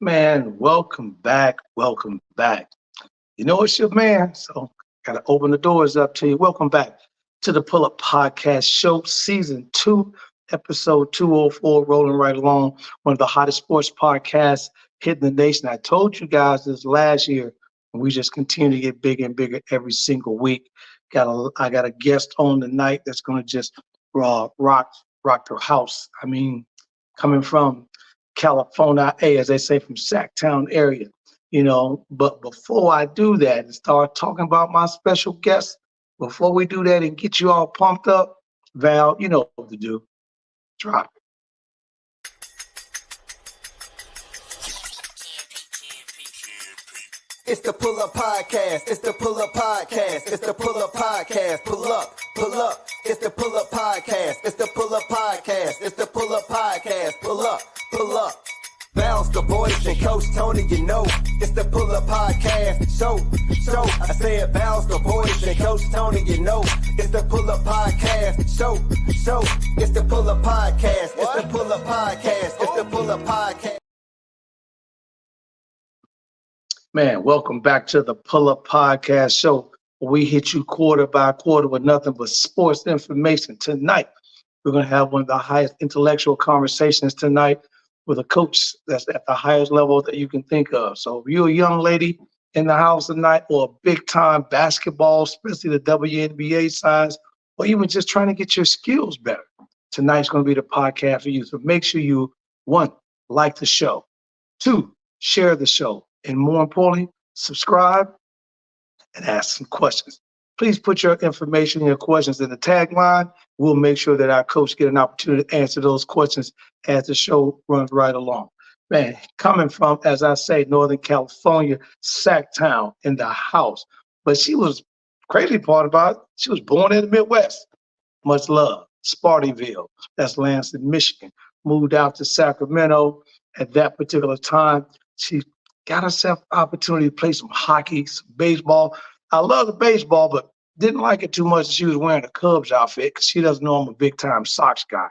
Man, welcome back. Welcome back. You know it's your man, so gotta open the doors up to you. Welcome back to the Pull Up Podcast Show, Season 2, Episode 204, rolling right along. One of the hottest sports podcasts hitting the nation. I told you guys this last year, and we just continue to get bigger and bigger every single week. I got a guest on tonight that's gonna just rock the house. I mean, coming from California, as they say, from Sacktown area, But before I do that and start talking about my special guest, before we do that and get you all pumped up, Val, you know what to do. Drop it. It's the Pull Up Podcast. It's the Pull Up Podcast. It's the Pull Up Podcast. Pull up, pull up. It's the Pull Up Podcast. It's the Pull Up Podcast. It's the Pull Up Podcast. Pull up, pull up. Bounce the boys and Coach Tony, you know. It's the Pull Up Podcast. So, I said bounce the boys and Coach Tony, you know. It's the Pull Up Podcast. So, it's the Pull Up Podcast. It's the Pull Up Podcast. It's the Pull Up Podcast. Man, welcome back to the Pull Up Podcast Show. We hit you quarter by quarter with nothing but sports information. Tonight, we're going to have one of the highest intellectual conversations tonight with a coach that's at the highest level that you can think of. So if you're a young lady in the house tonight, or a big-time basketball, especially the WNBA size, or even just trying to get your skills better, tonight's going to be the podcast for you. So make sure you, 1, like the show, 2, share the show, and more importantly, subscribe and ask some questions. Please put your information and your questions in the tagline. We'll make sure that our coach get an opportunity to answer those questions as the show runs right along. Man, coming from, as I say, Northern California, Sacktown in the house. But she was crazy part about it. She was born in the Midwest. Much love. Spartyville, that's Lansing, Michigan. Moved out to Sacramento at that particular time. She got herself opportunity to play some hockey, some baseball. I love the baseball, but didn't like it too much. She was wearing a Cubs outfit because she doesn't know I'm a big-time Sox guy.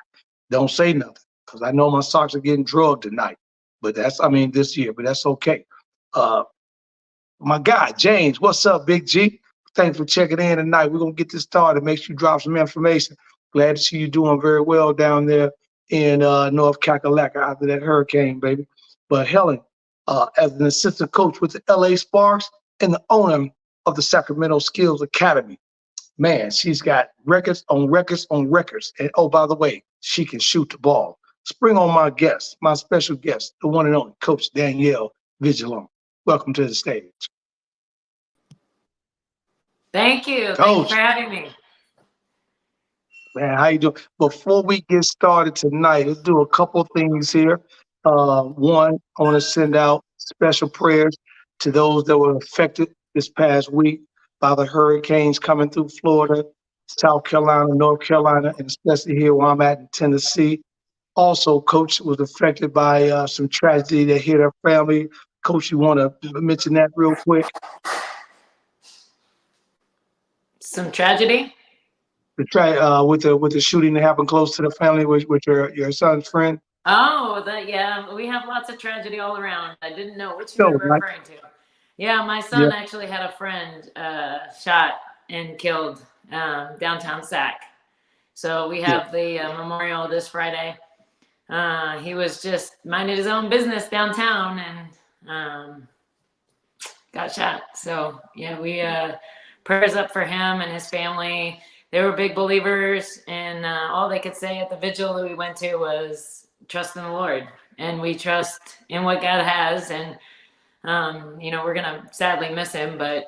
Don't say nothing because I know my Sox are getting drugged tonight. But this year, but that's okay. My guy, James, what's up, Big G? Thanks for checking in tonight. We're going to get this started. Make sure you drop some information. Glad to see you doing very well down there in North Kakalaka after that hurricane, baby. But Helen, as an assistant coach with the LA Sparks and the owner of the Sacramento Skills Academy. Man, she's got records on records on records. And oh, by the way, she can shoot the ball. Spring on my guest, my special guest, the one and only Coach Danielle Viglione. Welcome to the stage. Thank you. Coach. Thanks for having me. Man, how you doing? Before we get started tonight, let's do a couple things here. One, I want to send out special prayers to those that were affected this past week by the hurricanes coming through Florida, South Carolina, North Carolina, and especially here where I'm at in Tennessee. Also, Coach was affected by some tragedy that hit her family. Coach, you want to mention that real quick? Some tragedy? With the shooting that happened close to the family with your son's friend. Oh, yeah. We have lots of tragedy all around. I didn't know which you were referring to. Yeah, my son actually had a friend shot and killed downtown Sac. So we have the memorial this Friday. He was just minding his own business downtown and got shot. So yeah, we prayers up for him and his family. They were big believers, and all they could say at the vigil that we went to was trust in the Lord, and we trust in what God has. And we're gonna sadly miss him, but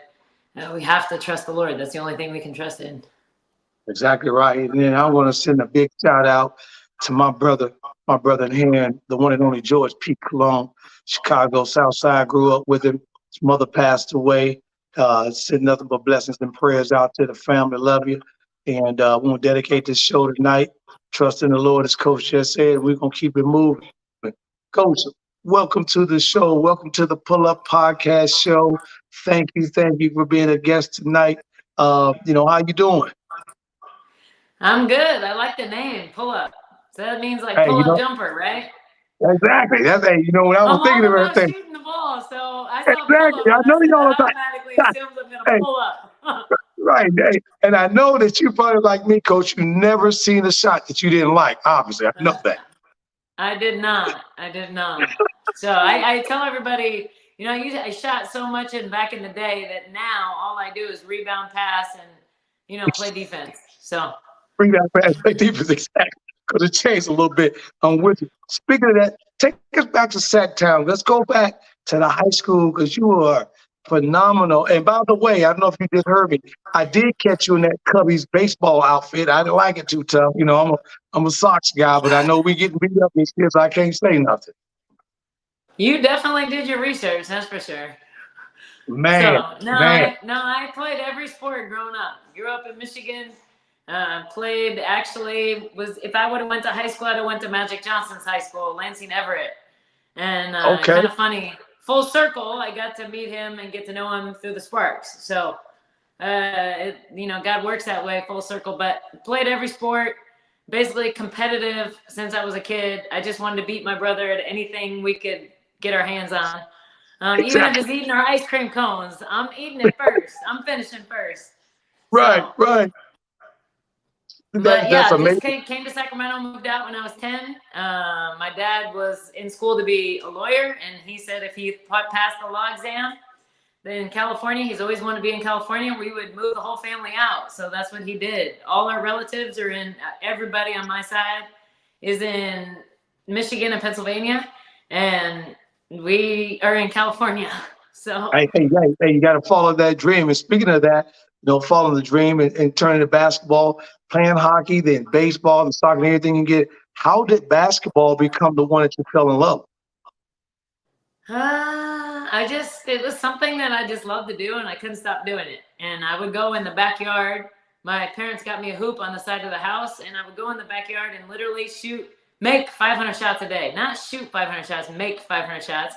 we have to trust the Lord. That's the only thing we can trust in. Exactly right. And then I want to send a big shout out to my brother in hand, the one and only George P. Cologne, Chicago South Side. Grew up with him. His mother passed away. Send nothing but blessings and prayers out to the family. Love you. And we want to dedicate this show tonight. Trust in the Lord, as Coach just said. We're going to keep it moving. Coach, welcome to the show. Welcome to the Pull Up Podcast Show. Thank you for being a guest tonight. How you doing? I'm good. I like the name, Pull Up. So that means like pull up jumper, right? Exactly. That's, hey, when I was I'm thinking all of about everything. shooting the ball. So I saw pull Exactly. up I and I know said y'all that are automatically assumes I'm going to hey, pull up. right. Hey, and I know that you probably like me, Coach. You never seen a shot that you didn't like. Obviously, I know that. I did not. I did not. So I tell everybody, I shot so much back in the day that now all I do is rebound, pass, and play defense. So Bring that fast play defense exactly because it changed a little bit. I'm with you. Speaking of that, take us back to Sacktown. Let's go back to the high school because you were phenomenal. And by the way, I don't know if you just heard me. I did catch you in that Cubbies baseball outfit. I didn't like it too tough. I'm a Sox guy, but I know we getting beat up this year, so I can't say nothing. you definitely did your research, that's for sure. Man, So man. I played every sport growing up. Grew up in Michigan. Played if I would have went to high school, I'd have went to Magic Johnson's high school, Lansing Everett. And Okay. kind of funny, full circle, I got to meet him and get to know him through the Sparks. So, God works that way, full circle. But played every sport, basically competitive since I was a kid. I just wanted to beat my brother at anything we could get our hands on. Exactly. Even if it's eating our ice cream cones, I'm eating it first. I'm finishing first. Right, So, right. but That's yeah, just amazing. came to Sacramento, moved out when I was 10. My dad was in school to be a lawyer, and he said if he passed the law exam, then in California, he's always wanted to be in California, we would move the whole family out. So that's what he did. All our relatives are everybody on my side is in Michigan and Pennsylvania, and we are in California. So Hey, you got to follow that dream. And speaking of that, following the dream and turning to basketball, playing hockey, then baseball, and soccer, and everything you get. How did basketball become the one that you fell in love with? it was something that I just loved to do, and I couldn't stop doing it. And I would go in the backyard. My parents got me a hoop on the side of the house, and I would go in the backyard and literally make 500 shots a day. Not shoot 500 shots, make 500 shots.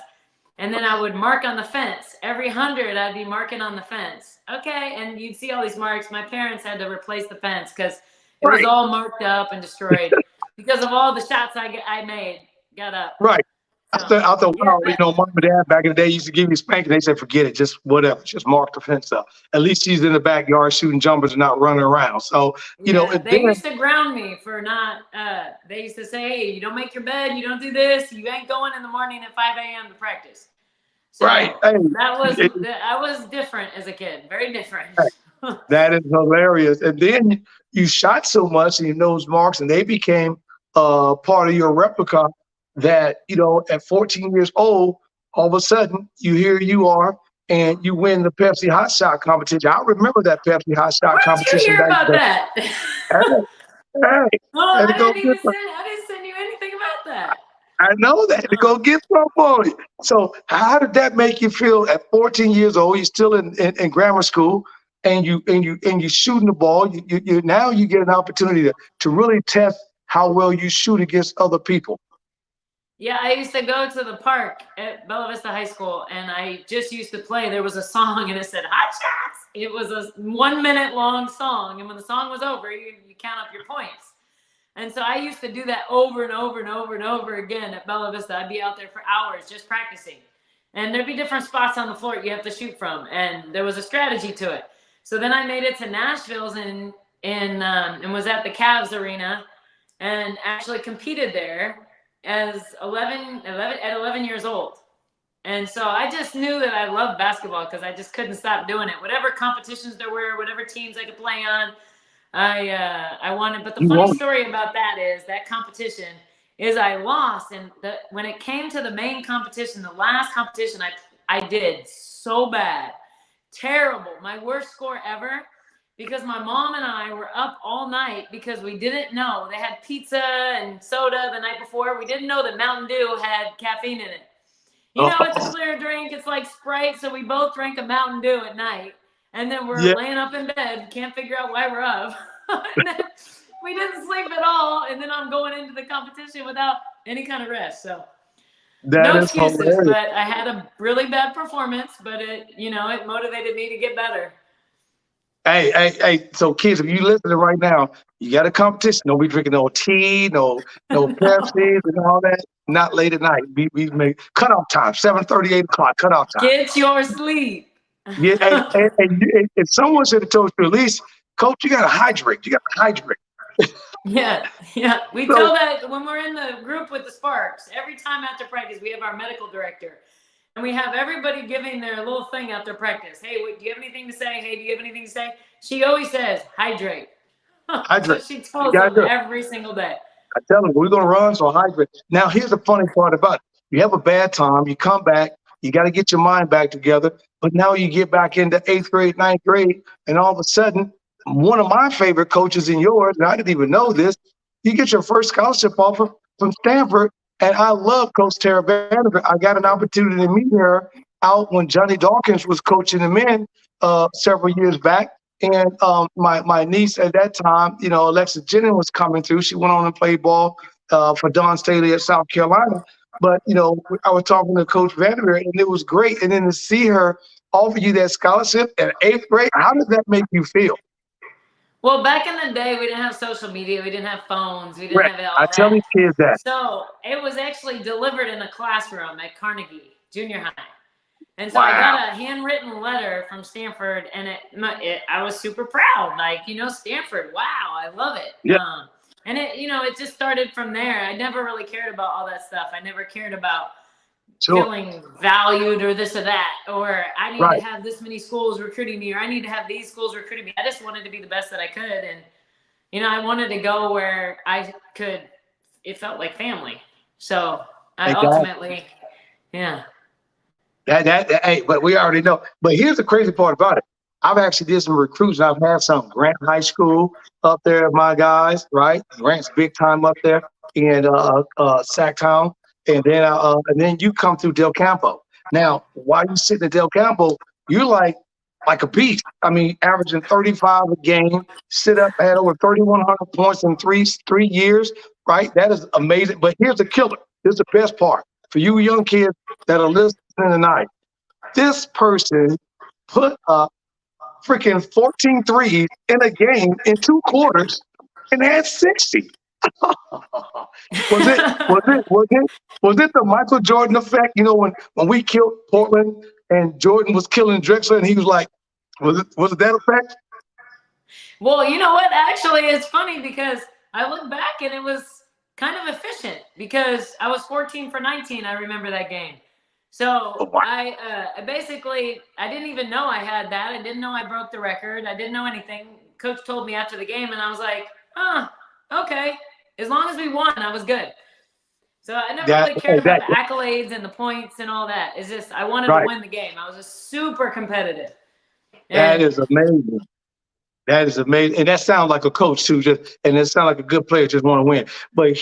And then I would mark on the fence. Every 100, I'd be marking on the fence. Okay, and you'd see all these marks. My parents had to replace the fence because it was all marked up and destroyed because of all the shots I got up. Right. So, After a while, mom and dad back in the day used to give you spanking. They said, forget it, just whatever, just mark the fence up. At least she's in the backyard shooting jumpers and not running around. So, they used to ground me for not, they used to say, hey, you don't make your bed, you don't do this, you ain't going in the morning at 5 a.m. to practice. So right. Hey, I was different as a kid, very different. That is hilarious. And then you shot so much in those marks, and they became part of your replica that, at 14 years old, all of a sudden, here you are, and you win the Pepsi Hot Shot competition. I remember that Pepsi Hot Shot Where did you competition hear back about then. that? Hey, I didn't send you anything about that. I know that to go get some for you. So how did that make you feel at 14 years old? You're still in grammar school, and you shooting the ball. You now you get an opportunity to really test how well you shoot against other people. Yeah, I used to go to the park at Bella Vista High School, and I just used to play. There was a song, and it said "Hot Shots." It was a 1 minute long song, and when the song was over, you count up your points. And so I used to do that over and over and over and over again at Bella Vista. I'd be out there for hours just practicing. And there'd be different spots on the floor you have to shoot from. And there was a strategy to it. So then I made it to Nashville's and was at the Cavs arena and actually competed there as 11 years old. And so I just knew that I loved basketball because I just couldn't stop doing it. Whatever competitions there were, whatever teams I could play on, I wanted. But the funny story about that is that competition is I lost. And when it came to the main competition, the last competition, I did so bad. Terrible. My worst score ever. Because my mom and I were up all night because we didn't know. They had pizza and soda the night before. We didn't know that Mountain Dew had caffeine in it. It's a clear drink. It's like Sprite. So we both drank a Mountain Dew at night. And then we're laying up in bed. Can't figure out why we're up. And then we didn't sleep at all. And then I'm going into the competition without any kind of rest. So no excuses. Hilarious. But I had a really bad performance. But it motivated me to get better. Hey. So kids, if you listening right now, you got a competition. Don't be drinking no tea, no Pepsi and all that. Not late at night. We make cutoff time, 7:30, 8 o'clock, cutoff time. Get your sleep. Yeah, and someone should have told you at least, Coach, you gotta hydrate. You gotta hydrate. Yeah. We tell that when we're in the group with the Sparks. Every time after practice, we have our medical director. And we have everybody giving their little thing after practice. Hey, do you have anything to say? Hey, do you have anything to say? She always says, hydrate. Hydrate. So she tells them every single day. I tell them, we're going to run, so hydrate. Now, here's the funny part about it. You have a bad time. You come back. You got to get your mind back together. But now you get back into 8th grade, 9th grade, and all of a sudden, one of my favorite coaches in yours, and I didn't even know this, you get your first scholarship offer from Stanford. And I love Coach Tara Vanderbilt. I got an opportunity to meet her out when Johnny Dawkins was coaching the men several years back. And my niece at that time, Alexis Jennings was coming through. She went on and played ball for Don Staley at South Carolina. But, I was talking to Coach Vanderbilt, and it was great. And then to see her offer you that scholarship in 8th grade, how does that make you feel? Well, back in the day, we didn't have social media. We didn't have phones. We didn't have all that. I tell these kids that. So it was actually delivered in a classroom at Carnegie Junior High. And so I got a handwritten letter from Stanford, and I was super proud. Like, Stanford, wow, I love it. Yeah. And it just started from there. I never really cared about all that stuff. I never cared about feeling valued or this or that, or I need to have this many schools recruiting me, or I need to have these schools recruiting me. I just wanted to be the best that I could. And, I wanted to go where it felt like family. So I ultimately, But we already know. But here's the crazy part about it. I've actually did some recruits. I've had some Grant High School up there, my guys, right? Grant's big time up there in Sacktown. And then you come through Del Campo. Now, while you sitting at Del Campo, you're like a beast. I mean, averaging 35 a game, had over 3,100 points in three years, right? That is amazing. But here's the killer. This is the best part. For you young kids that are listening tonight, this person put up freaking 14 threes in a game in 2 quarters and had 60. Was it the Michael Jordan effect? When we killed Portland and Jordan was killing Drexler, and he was like, was it that effect? Well, you know what? Actually, it's funny because I look back and it was kind of efficient because I was 14 for 19. I remember that game. So I didn't even know I had that. I didn't know I broke the record. I didn't know anything. Coach told me after the game, and I was like, okay. As long as we won, I was good. So I never really cared about the accolades and the points and all that. It's just I wanted to win the game. I was just super competitive. That is amazing. That is amazing. And that sounds like a coach too, and it sounds like a good player just want to win. But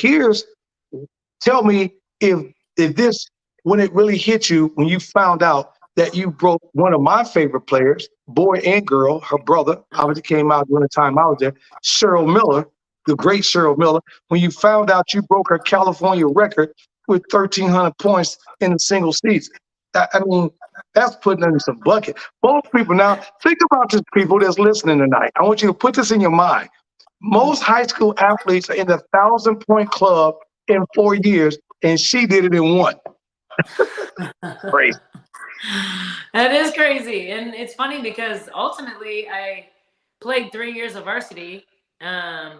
tell me if this, when it really hit you, when you found out that you broke one of my favorite players, boy and girl, her brother, obviously came out during the time I was there, Cheryl Miller, the great Cheryl Miller, when you found out you broke her California record with 1,300 points in a single season. I mean, that's putting in some bucket. Most people, now think about this, people that's listening tonight. I want you to put this in your mind. Most high school athletes are in the 1,000-point club in 4 years, and she did it in 1. Crazy. That is crazy. And it's funny because ultimately I played 3 years of varsity,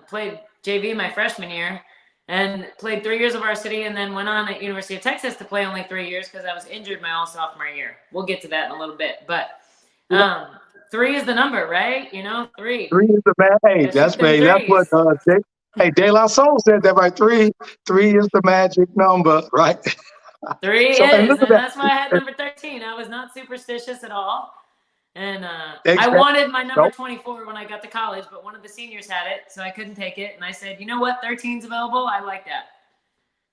played JV my freshman year, and played 3 years of varsity, and then went on at University of Texas to play only 3 years because I was injured my all sophomore year. We'll get to that in a little bit. But 3 is the number, right? 3. 3 is the man. Hey, that's what De La Soul said that, right? 3 is the magic number, right? 3 is, and that's why I had number 13. I was not superstitious at all. And I wanted my number 24 when I got to college, but one of the seniors had it, so I couldn't take it. And I said, you know what? 13's available. I like that.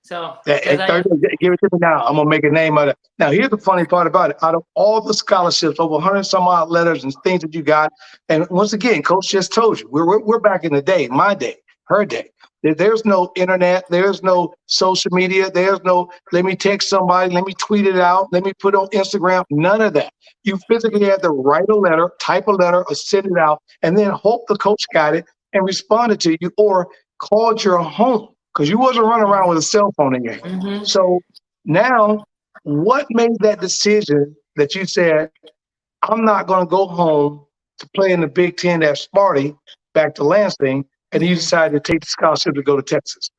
So give it to me now. I'm going to make a name out of it. Now, here's the funny part about it. Out of all the scholarships, over 100 some odd letters and things that you got, and once again, Coach just told you, we're back in the day, my day, her day. There's no internet. There's no social media. There's no, let me text somebody, let me tweet it out, let me put it on Instagram. None of that. You physically had to write a letter, type a letter, or send it out, and then hope the coach got it and responded to you or called your home because you wasn't running around with a cell phone in your hand. Mm-hmm. So now, what made that decision that you said, I'm not going to go home to play in the Big Ten at Sparty back to Lansing, and you decided to take the scholarship to go to Texas?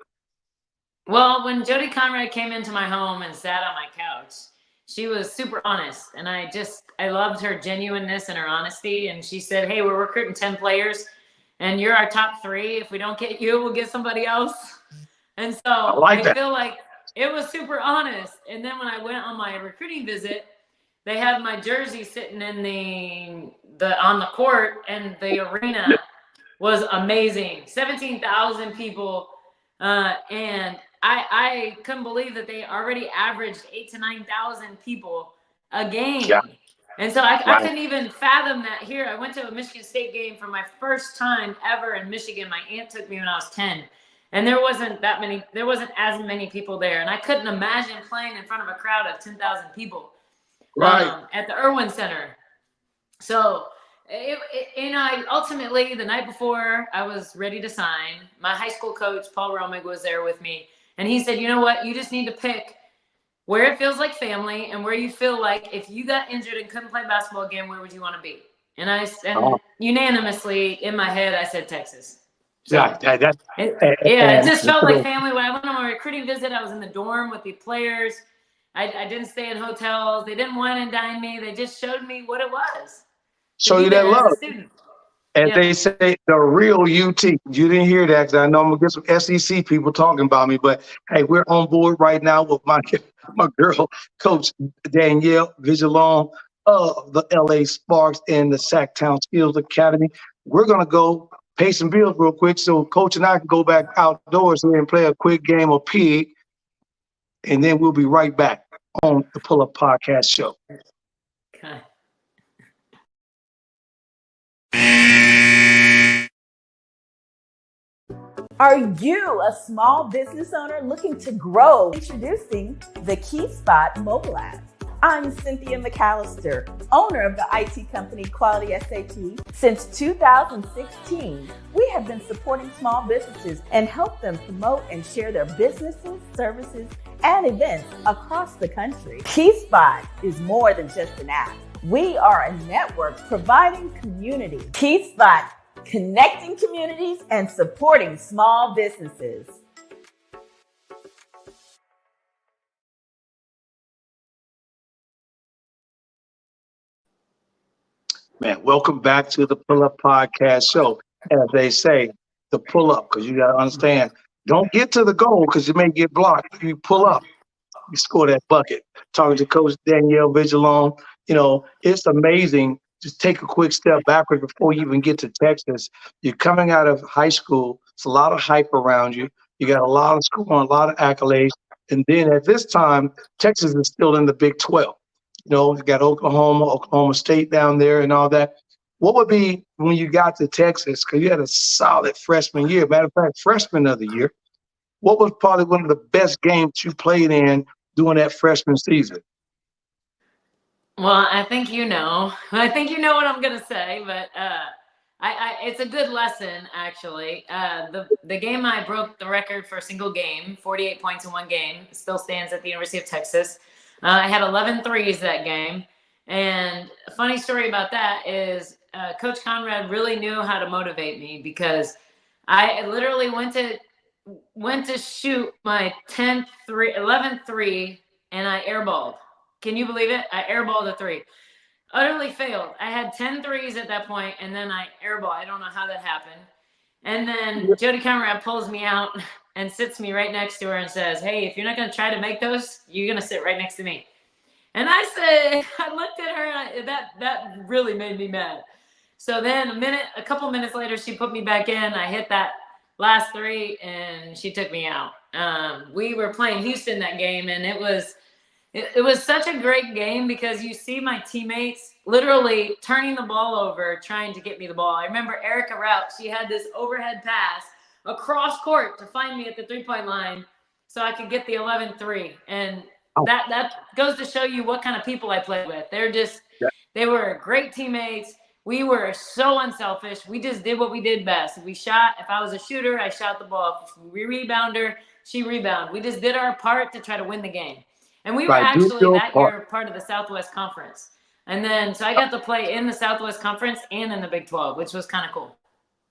Well, when Jody Conrad came into my home and sat on my couch, she was super honest. And I loved her genuineness and her honesty. And she said, hey, we're recruiting 10 players and you're our top 3. If we don't get you, we'll get somebody else. And so I feel like it was super honest. And then when I went on my recruiting visit, they had my jersey sitting in on the court, and the arena was amazing. 17,000 people. And I couldn't believe that they already averaged 8,000 to 9,000 people a game. Yeah. And so I couldn't even fathom that here. I went to a Michigan State game for my first time ever in Michigan. My aunt took me when I was 10. And there wasn't as many people there. And I couldn't imagine playing in front of a crowd of 10,000 people at the Irwin Center. So, ultimately, the night before I was ready to sign, my high school coach, Paul Romig, was there with me. And he said, you know what? You just need to pick where it feels like family and where you feel like if you got injured and couldn't play basketball again, where would you want to be? And unanimously in my head, I said Texas. So, it just felt like family. When I went on my recruiting visit, I was in the dorm with the players. I didn't stay in hotels. They didn't wine and dine me. They just showed me what it was. Show you that love. As they say, the real UT. You didn't hear that because I know I'm going to get some SEC people talking about me. But, hey, we're on board right now with my girl, Coach Danielle Viglione of the LA Sparks and the Sacktown Skills Academy. We're going to go pay some bills real quick so Coach and I can go back outdoors here and play a quick game of pig. And then we'll be right back on the Pull Up Podcast Show. Okay. Are you a small business owner looking to grow? Introducing the KeySpot mobile app. I'm Cynthia McAllister, owner of the IT company Quality SAP. Since 2016, we have been supporting small businesses and help them promote and share their businesses, services, and events across the country. KeySpot is more than just an app. We are a network providing community. KeySpot, connecting communities and supporting small businesses. Man, welcome back to the Pull Up Podcast Show. As they say, the pull up, because you got to understand, don't get to the goal because you may get blocked. If you pull up, you score that bucket. Talking to Coach Danielle Viglione, it's amazing. Just take a quick step backwards before you even get to Texas. You're coming out of high school. It's a lot of hype around you. You got a lot of school, a lot of accolades. And then at this time, Texas is still in the Big 12. You got Oklahoma State down there and all that. What would be when you got to Texas, because you had a solid freshman year, matter of fact, freshman of the year, what was probably one of the best games you played in during that freshman season? Well, I think you know what I'm going to say, but it's a good lesson, actually. The game I broke the record for a single game, 48 points in one game, still stands at the University of Texas. I had 11 threes that game. And a funny story about that is Coach Conrad really knew how to motivate me because I literally went to shoot my 11th three and I airballed. Can you believe it? I airballed a three. Utterly failed. I had 10 threes at that point, and then I airballed. I don't know how that happened. And then Jody Conrad pulls me out and sits me right next to her and says, hey, if you're not going to try to make those, you're going to sit right next to me. And I looked at her, and that really made me mad. So then a couple minutes later, she put me back in. I hit that last three, and she took me out. We were playing Houston that game, and it was such a great game because you see my teammates literally turning the ball over, trying to get me the ball. I remember Erica Rout, she had this overhead pass across court to find me at the 3-point line so I could get the 11-3. And that goes to show you what kind of people I played with. They were great teammates. We were so unselfish. We just did what we did best. If we shot, if I was a shooter, I shot the ball. If we rebounder, she rebound. We just did our part to try to win the game. And we were actually that year part of the Southwest Conference. And then, so I got to play in the Southwest Conference and in the Big 12, which was kind of cool.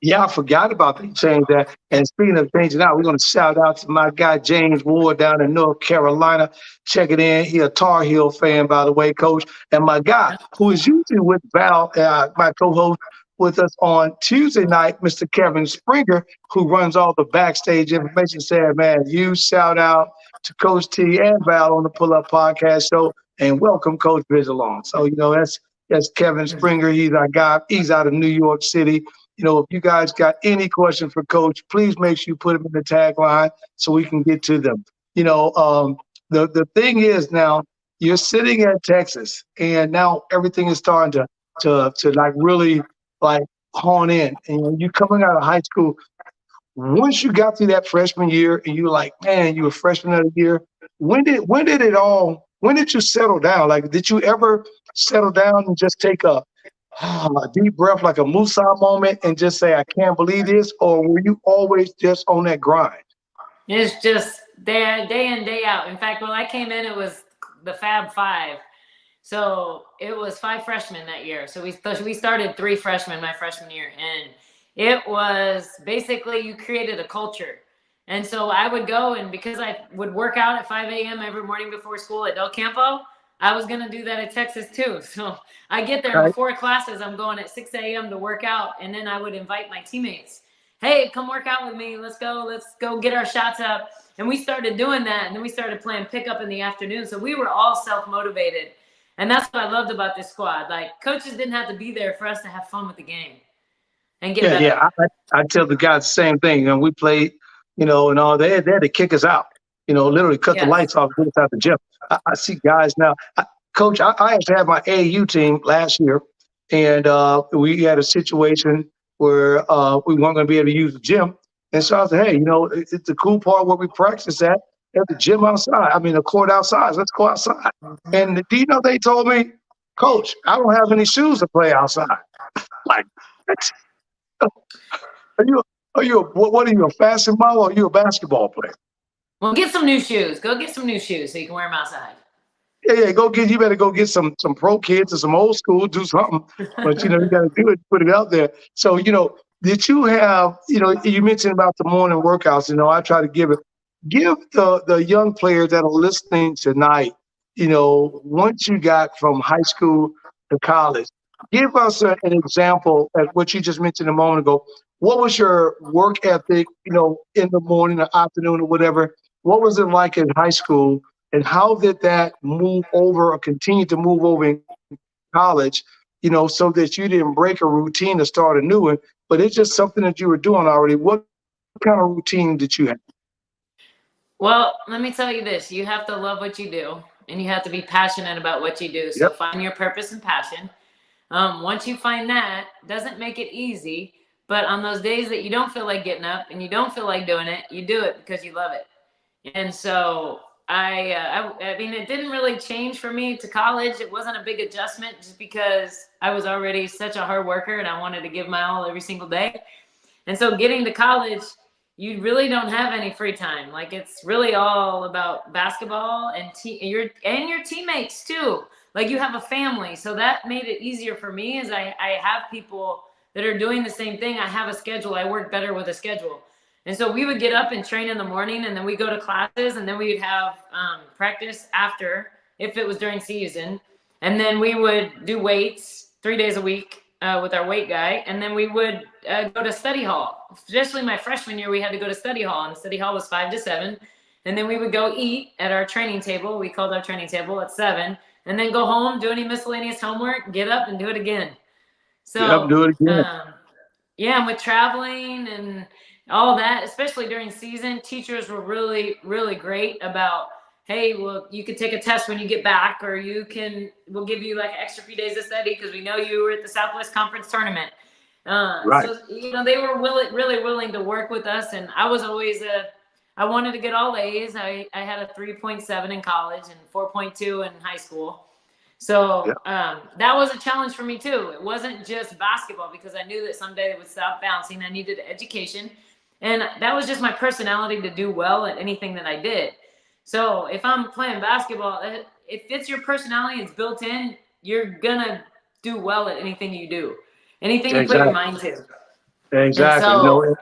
Yeah, I forgot about the change that. And speaking of changing out, we're going to shout out to my guy, James Ward, down in North Carolina. Check it in. He a Tar Heel fan, by the way, Coach. And my guy, who is usually with Val, my co-host, with us on Tuesday night, Mr. Kevin Springer, who runs all the backstage information, said, man, you shout out to Coach T and Val on the Pull Up Podcast show. And welcome Coach Viglione. So, that's Kevin Springer. He's our guy. He's out of New York City. If you guys got any questions for Coach, please make sure you put them in the tagline so we can get to them. The thing is now you're sitting at Texas, and now everything is starting to like really like hone in. And you coming out of high school, once you got through that freshman year, and you were like, man, you were freshman of the year. When did you settle down? Like, did you ever settle down and just take a deep breath, like a Musa moment, and just say, I can't believe this? Or were you always just on that grind? It's just there day in, day out. In fact, when I came in, it was the Fab Five. So it was 5 freshmen that year. So we started 3 freshmen my freshman year. And it was basically you created a culture. And so I would go, and because I would work out at 5 a.m. every morning before school at Del Campo, I was going to do that at Texas too. So I get there before classes. I'm going at 6 a.m. to work out. And then I would invite my teammates. Hey, come work out with me. Let's go get our shots up. And we started doing that. And then we started playing pickup in the afternoon. So we were all self-motivated. And that's what I loved about this squad. Like, coaches didn't have to be there for us to have fun with the game and get better. Yeah. I tell the guys the same thing. And we played, and all they had to kick us out. Literally cut the lights off, get us out the gym. I see guys now. Coach, I actually had my AAU team last year, and we had a situation where we weren't going to be able to use the gym. And so I said, hey, it's the cool part where we practice at the gym outside. I mean, the court outside. Let's go outside. Mm-hmm. And do you know they told me, Coach, I don't have any shoes to play outside. Like, what are you, a fashion model, or are you a basketball player? Well, get some new shoes. Go get some new shoes so you can wear them outside. Yeah, you better go get some pro kids or some old school, do something. But, you got to do it, put it out there. So, did you have, you mentioned about the morning workouts, I try to give the young players that are listening tonight, once you got from high school to college, give us an example at what you just mentioned a moment ago. What was your work ethic, in the morning or afternoon or whatever? What was it like in high school, and how did that move over or continue to move over in college, so that you didn't break a routine to start a new one, but it's just something that you were doing already? What kind of routine did you have? Well, let me tell you this. You have to love what you do, and you have to be passionate about what you do. So find your purpose and passion. Once you find that, doesn't make it easy, but on those days that you don't feel like getting up and you don't feel like doing it, you do it because you love it. And so I mean, it didn't really change for me to college. It wasn't a big adjustment just because I was already such a hard worker and I wanted to give my all every single day. And so getting to college, you really don't have any free time. Like, it's really all about basketball and your teammates too. Like, you have a family. So that made it easier for me, as I have people that are doing the same thing. I have a schedule. I work better with a schedule. And so we would get up and train in the morning, and then we go to classes, and then we would have practice after, if it was during season. And then we would do weights 3 days a week with our weight guy. And then we would go to study hall. Especially my freshman year, we had to go to study hall, and study hall was 5 to 7. And then we would go eat at our training table. We called our training table at 7, and then go home, do any miscellaneous homework, get up and do it again. So do it again. And with traveling and all that, especially during season, teachers were really, really great about, hey, well, you could take a test when you get back, or we'll give you like an extra few days of study because we know you were at the Southwest Conference tournament. Right. So, they were really willing to work with us. And I was always I wanted to get all A's. I had a 3.7 in college and 4.2 in high school. So that was a challenge for me too. It wasn't just basketball, because I knew that someday it would stop bouncing. I needed education. And that was just my personality to do well at anything that I did. So if I'm playing basketball, if it's your personality, it's built in, you're going to do well at anything you do, anything you put your mind to. And Exactly. so,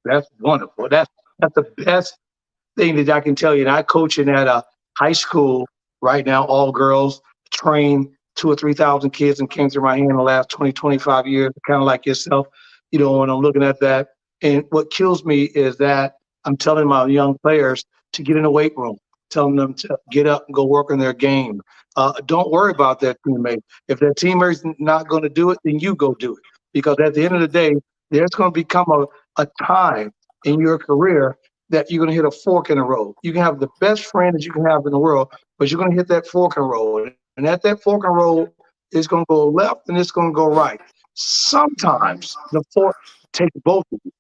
That's wonderful. That's the best thing that I can tell you. And I coaching at a high school right now, all girls, train 2,000 or 3,000 kids, and came through my hand in the last 20, 25 years, kind of like yourself, when I'm looking at that. And what kills me is that I'm telling my young players to get in the weight room, telling them to get up and go work on their game. Don't worry about that teammate. If that teammate's not going to do it, then you go do it. Because at the end of the day, there's going to become a time in your career that you're going to hit a fork in the road. You can have the best friend that you can have in the world, but you're going to hit that fork in the road. And at that fork in the road, it's going to go left and it's going to go right. Sometimes the fork takes both of you,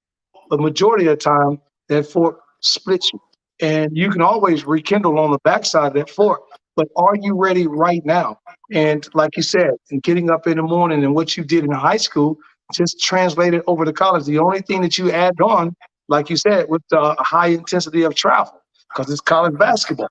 but majority of the time, that fork splits you. And you can always rekindle on the backside of that fork. But are you ready right now? And like you said, and getting up in the morning and what you did in high school, just translated over to college. The only thing that you add on, like you said, with the high intensity of travel, because it's college basketball,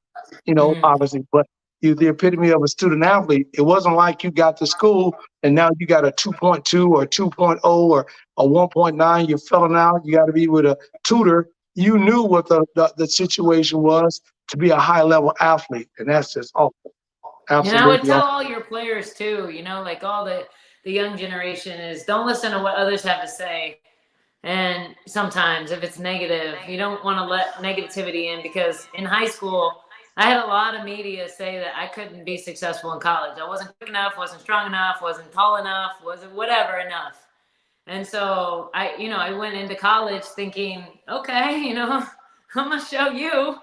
obviously. But you're the epitome of a student athlete. It wasn't like you got to school and now you got a 2.2 or 2.0 or a 1.9. You're filling out. You got to be with a tutor. You knew what the situation was to be a high level athlete, and that's just awful. Absolutely. And I would tell all your players too, like all the young generation, is don't listen to what others have to say. And sometimes if it's negative, you don't want to let negativity in, because in high school, I had a lot of media say that I couldn't be successful in college. I wasn't quick enough, wasn't strong enough, wasn't tall enough, wasn't whatever enough. And so I went into college thinking, okay, I'm going to show you.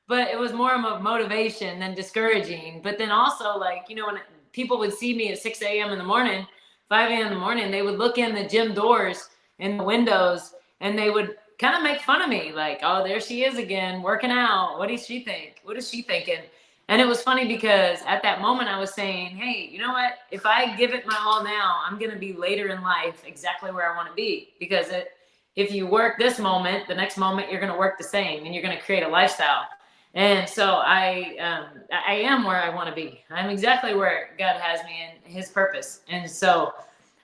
But it was more of a motivation than discouraging. But then also, when people would see me at 6 a.m. in the morning, 5 a.m. in the morning, they would look in the gym doors in the windows and they would kind of make fun of me. Like, oh, there she is again, working out. What does she think? What is she thinking? And it was funny because at that moment I was saying, hey, you know what? If I give it my all now, I'm going to be later in life exactly where I want to be. Because if you work this moment, the next moment you're going to work the same and you're going to create a lifestyle. And so I am where I want to be. I'm exactly where God has me in his purpose. And so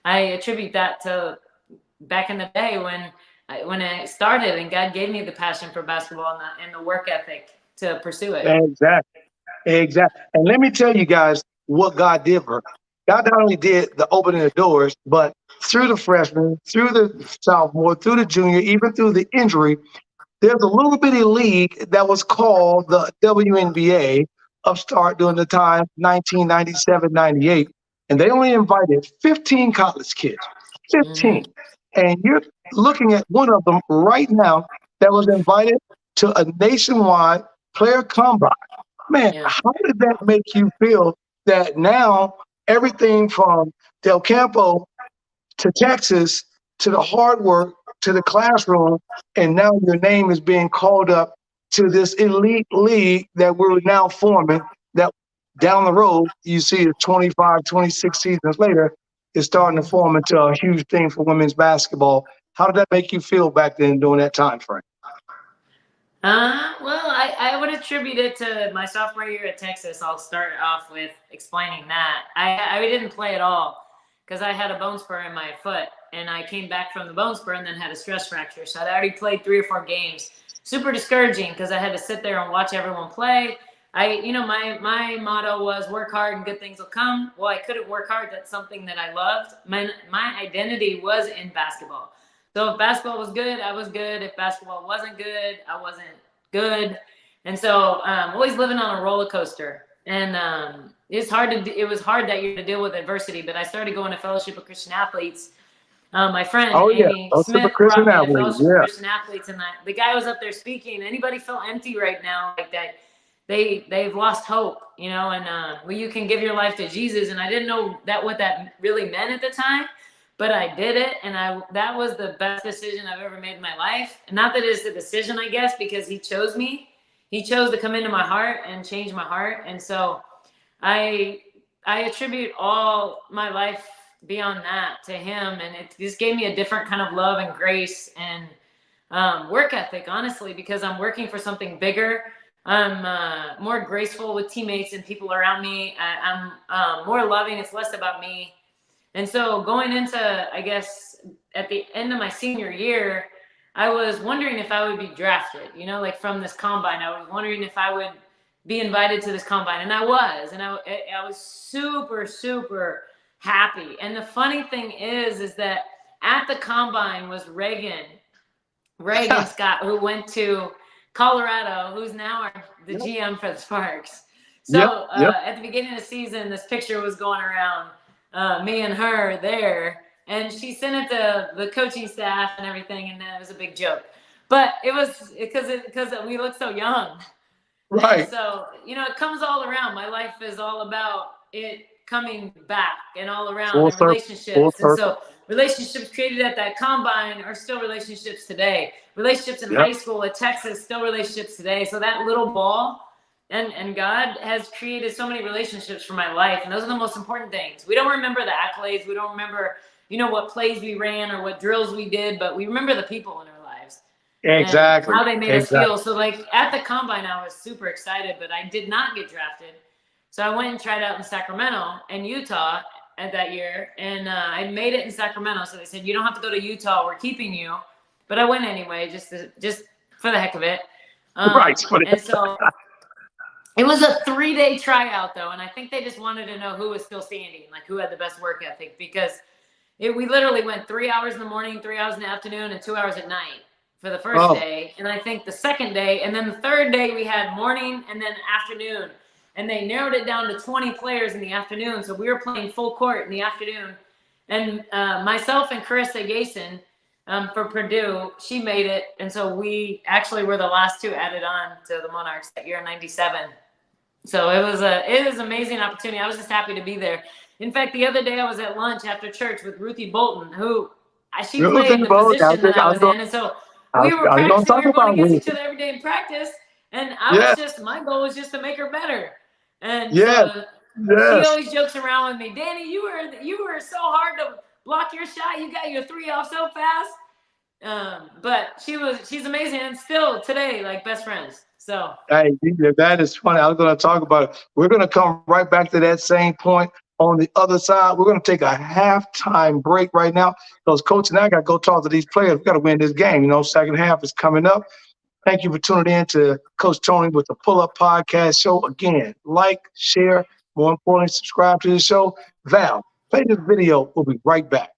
I attribute that to back in the day when I started and God gave me the passion for basketball and the work ethic to pursue it. Exactly. And let me tell you guys what God did for her. God not only did the opening of doors, but through the freshman, through the sophomore, through the junior, even through the injury, there's a little bitty league that was called the WNBA, upstart during the time 1997-98, and they only invited 15 college kids, 15. And you're looking at one of them right now that was invited to a nationwide player combine. Man, how did that make you feel that now everything from Del Campo to Texas to the hard work to the classroom, and now your name is being called up to this elite league that we're now forming, that down the road, you see 25, 26 seasons later, is starting to form into a huge thing for women's basketball. How did that make you feel back then during that time frame? Well, I would attribute it to my sophomore year at Texas. I'll start off with explaining that. I didn't play at all because I had a bone spur in my foot, and I came back from the bone spur and then had a stress fracture. So I'd already played 3 or 4 games. Super discouraging because I had to sit there and watch everyone play. My motto was work hard and good things will come. Well, I couldn't work hard. That's something that I loved. My identity was in basketball. So if basketball was good, I was good. If basketball wasn't good, I wasn't good. And so always living on a roller coaster. And it was hard that year to deal with adversity, but I started going to Fellowship of Christian Athletes. My friend Amy Smith brought me to Fellowship of Christian Athletes, and the guy was up there speaking. Anybody feel empty right now like that? They've lost hope, and you can give your life to Jesus. And I didn't know what that really meant at the time, but I did it. And that was the best decision I've ever made in my life. And not that it's a decision, I guess, because he chose me. He chose to come into my heart and change my heart. And so I attribute all my life beyond that to him. And it just gave me a different kind of love and grace and work ethic, honestly, because I'm working for something bigger. I'm more graceful with teammates and people around me. I'm more loving. It's less about me. And so going into, I guess, at the end of my senior year, I was wondering if I would be drafted, you know, like from this combine. I was wondering if I would be invited to this combine. And I was. And I was super, super happy. And the funny thing is that at the combine was Reagan Scott, who went to Colorado, who's now the GM for the Sparks. So at the beginning of the season, this picture was going around, me and her there, and she sent it to the coaching staff and everything, and it was a big joke. But it was because we look so young. Right. And so, you know, it comes all around. My life is all about it coming back and all around and relationships. And so relationships created at that combine are still relationships today. Relationships in high school at Texas, still relationships today. So that little ball and God has created so many relationships for my life. And those are the most important things. We don't remember the accolades. We don't remember, you know, what plays we ran or what drills we did, but we remember the people in our lives. Exactly. And how they made us feel. So like at the combine, I was super excited, but I did not get drafted. So I went and tried out in Sacramento and Utah at that year, and I made it in Sacramento. So they said, you don't have to go to Utah. We're keeping you. But I went anyway, just for the heck of it. Right. And so it was a 3-day tryout, though, and I think they just wanted to know who was still standing, like who had the best work ethic, because we literally went 3 hours in the morning, 3 hours in the afternoon, and 2 hours at night for the first day. And I think the second day, and then the third day we had morning and then afternoon. And they narrowed it down to 20 players in the afternoon. So we were playing full court in the afternoon. And myself and Carissa Yason for Purdue, she made it. And so we actually were the last two added on to the Monarchs that year in '97. So it was an amazing opportunity. I was just happy to be there. In fact, the other day I was at lunch after church with Ruthie Bolton, who she played the position that I was in. And so we were practicing. We were going against each other every day in practice. And my goal was just to make her better. And so she always jokes around with me, Danny, you were so hard to block your shot. You got your three off so fast. But she's amazing, and still today, like, best friends. So hey, that is funny. I was going to talk about it. We're going to come right back to that same point on the other side. We're going to take a halftime break right now because Coach and I got to go talk to these players. We got to win this game. You know, second half is coming up. Thank you for tuning in to Coach Tony with the Pull Up Podcast Show. Again, like, share, more importantly, subscribe to the show. Val, play this video. We'll be right back.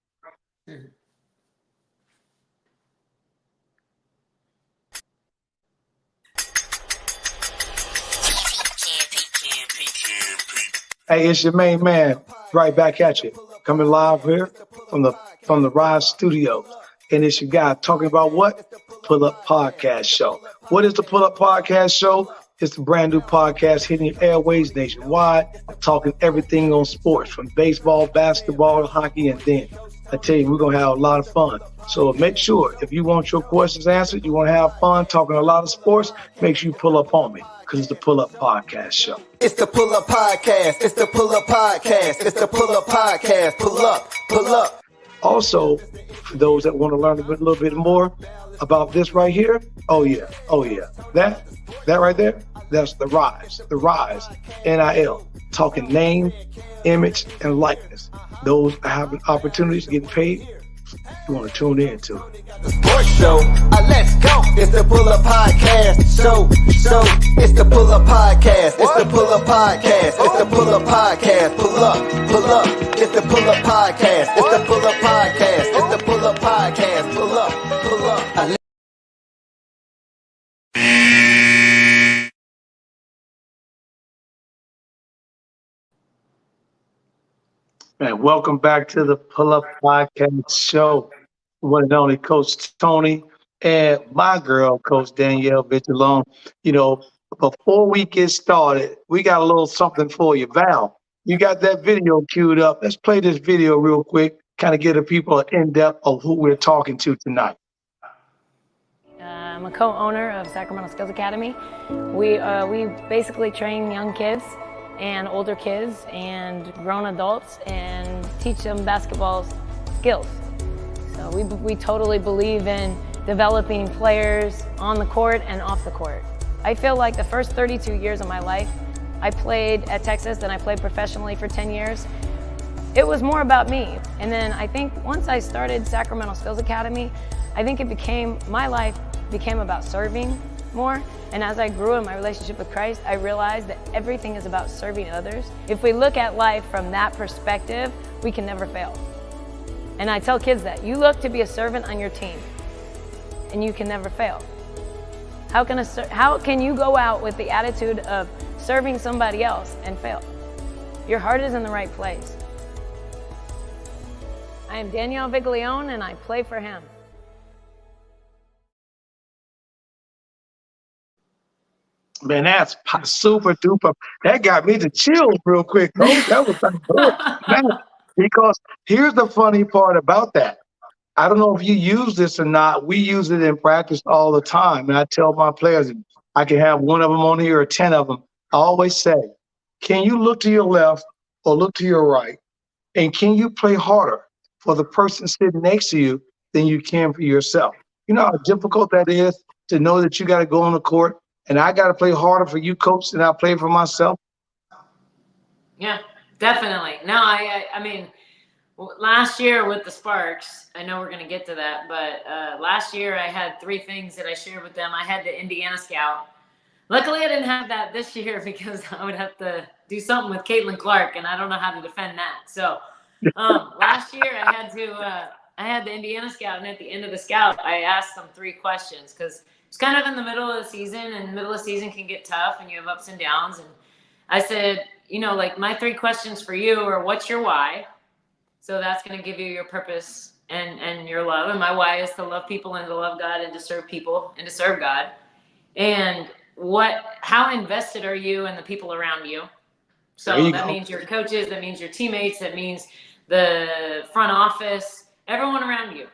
Hey, it's your main man, right back at you. Coming live here from the Rise Studios. And it's your guy talking about what? Pull Up Podcast Show. What is the Pull Up Podcast Show? It's a brand new podcast hitting your airways nationwide, talking everything on sports, from baseball, basketball, hockey, and then I tell you, we're going to have a lot of fun. So make sure if you want your questions answered, you want to have fun talking a lot of sports, make sure you pull up on me because it's the Pull Up Podcast Show. It's the Pull Up Podcast. It's the Pull Up Podcast. It's the Pull Up Podcast. Pull up, pull up. Also, for those that want to learn a little bit more about this right here, oh yeah, that right there, that's the Rise, NIL, talking name, image, and likeness. Those having opportunities, getting paid, you want to tune in to it. The sports show, let's go. It's the Pull Up Podcast show. It's the Pull Up Podcast. It's the Pull Up Podcast. It's the Pull Up Podcast. Pull up. It's the Pull Up Podcast. It's the Pull Up Podcast. It's the Pull Up Podcast. Pull up. And welcome back to the Pull Up Podcast Show. One and only Coach Tony and my girl, Coach Danielle Viglione. You know, before we get started, we got a little something for you. Val, you got that video queued up. Let's play this video real quick kind of give the people an in-depth of who we're talking to tonight. I'm a co-owner of Sacramento Skills Academy. We basically train young kids and older kids and grown adults and teach them basketball skills. So we totally believe in developing players on the court and off the court. I feel like the first 32 years of my life, I played at Texas and I played professionally for 10 years. It was more about me. And then I think once I started Sacramento Skills Academy, I think my life became about serving more. And as I grew in my relationship with Christ, I realized that everything is about serving others. If we look at life from that perspective, we can never fail. And I tell kids that you look to be a servant on your team and you can never fail. How can you go out with the attitude of serving somebody else and fail? Your heart is in the right place. I am Danielle Viglione and I play for him. Man, that's super duper. That got me the chills real quick. Oh, that was like good. Man, because here's the funny part about that. I don't know if you use this or not. We use it in practice all the time. And I tell my players, I can have one of them on here or 10 of them. I always say, can you look to your left or look to your right? And can you play harder for the person sitting next to you than you can for yourself? You know how difficult that is to know that you got to go on the court and I got to play harder for you, coach, than I play for myself? Yeah, definitely. No, I mean, last year with the Sparks, I know we're going to get to that, but last year I had 3 things that I shared with them. I had the Indiana Scout. Luckily, I didn't have that this year because I would have to do something with Caitlin Clark, and I don't know how to defend that. So last year I had the Indiana Scout, and at the end of the Scout, I asked them 3 questions because it's kind of in the middle of the season, and the middle of the season can get tough, and you have ups and downs. And I said, you know, like my 3 questions for you are, what's your why? So that's going to give you your purpose and your love. And my why is to love people and to love God and to serve people and to serve God. And how invested are you in the people around you? So that means your coaches, that means your teammates, that means the front office, everyone around you.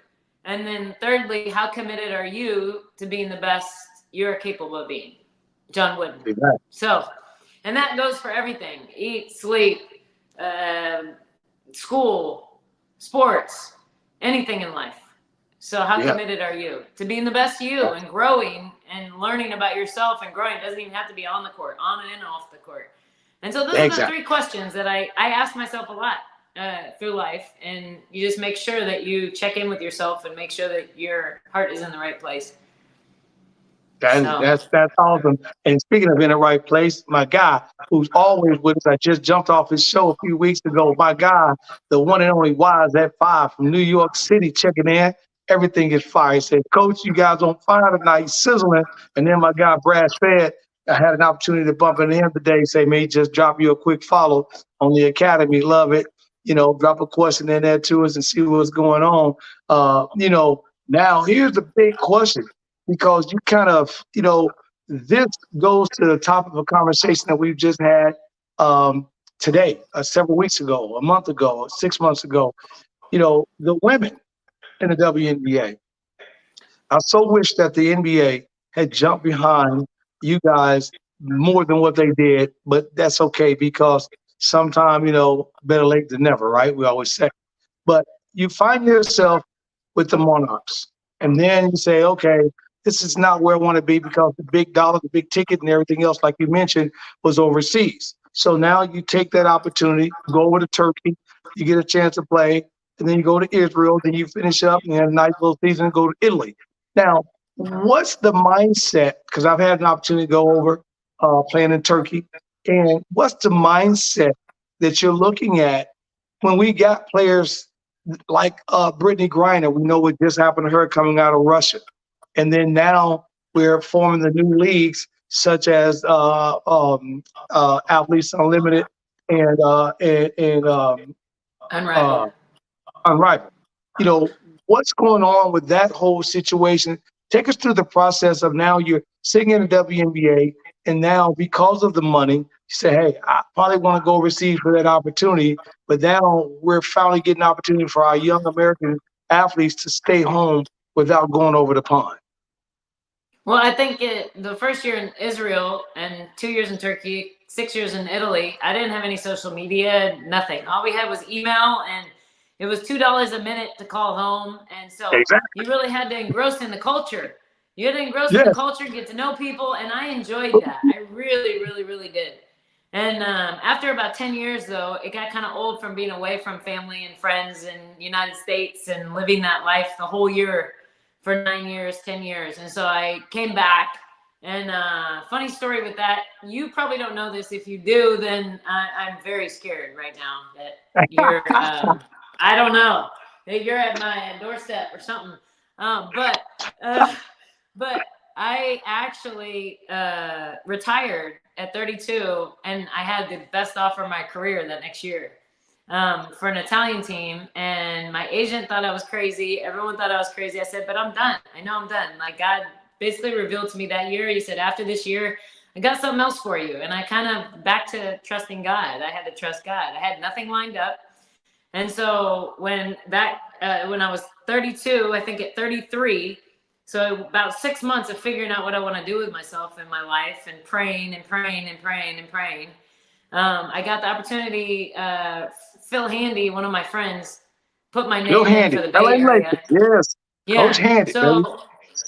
And then thirdly, how committed are you to being the best you're capable of being? John Wooden. Exactly. So, and that goes for everything: eat, sleep, school, sports, anything in life. So how committed are you to being the best you and growing and learning about yourself and growing? It doesn't even have to be on the court, on and off the court. And so those are the 3 questions that I ask myself a lot through life. And you just make sure that you check in with yourself and make sure that your heart is in the right place. That's awesome. And speaking of in the right place, my guy who's always with us, I just jumped off his show a few weeks ago. My guy, the one and only Wise at 5 from New York City, checking in. Everything is fire. He said, Coach, you guys on fire tonight, sizzling. And then my guy Brad Sped, I had an opportunity to bump into him today. Say, may just drop you a quick follow on the Academy. Love it. You know, drop a question in there to us and see what's going on. You know, now here's the big question. Because you kind of, you know, this goes to the top of a conversation that we've just had today, several weeks ago, a month ago, 6 months ago. You know, the women in the WNBA. I so wish that the NBA had jumped behind you guys more than what they did, but that's okay because sometimes, you know, better late than never, right? We always say. But you find yourself with the Monarchs, and then you say, okay, this is not where I want to be because the big dollar, the big ticket and everything else, like you mentioned, was overseas. So now you take that opportunity, go over to Turkey, you get a chance to play, and then you go to Israel, then you finish up and you have a nice little season and go to Italy. Now, what's the mindset? Because I've had an opportunity to go over playing in Turkey. And what's the mindset that you're looking at when we got players like Brittany Griner? We know what just happened to her coming out of Russia. And then now we're forming the new leagues such as Athletes Unlimited and Unrivaled. You know, what's going on with that whole situation? Take us through the process of now you're sitting in the WNBA, And now because of the money, you say, hey, I probably want to go overseas for that opportunity. But now we're finally getting an opportunity for our young American athletes to stay home without going over the pond. Well, I think the first year in Israel and 2 years in Turkey, 6 years in Italy, I didn't have any social media, nothing. All we had was email, and it was $2 a minute to call home. And so you really had to engross in the culture. You had to engross in the culture, get to know people, and I enjoyed that. I really, really, really did. And after about 10 years, though, it got kind of old from being away from family and friends in the United States and living that life the whole year for 9 years, 10 years. And so I came back. And funny story with that, you probably don't know this. If you do, then I'm very scared right now that you're, I don't know, that you're at my doorstep or something. But I actually retired at 32, and I had the best offer of my career that next year for an Italian team. And my agent thought I was crazy. Everyone thought I was crazy. I said, but I'm done. I know I'm done. Like, God basically revealed to me that year. He said, after this year, I got something else for you. And I kind of back to trusting God. I had to trust God. I had nothing lined up. And so when I was 32, I think at 33, so about 6 months of figuring out what I want to do with myself in my life and praying. I got the opportunity, Phil Handy, one of my friends, put my name in for the Bay Area. Yes. Yeah. Coach Handy. So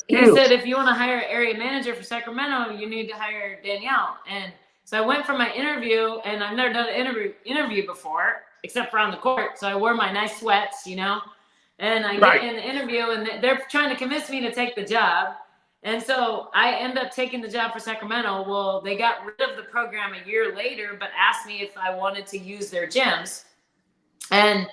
he said, if you want to hire an area manager for Sacramento, you need to hire Danielle. And so I went for my interview, and I've never done an interview before, except for on the court. So I wore my nice sweats, and I get in the interview, and they're trying to convince me to take the job. And so I end up taking the job for Sacramento. Well, they got rid of the program a year later, but asked me if I wanted to use their gyms. And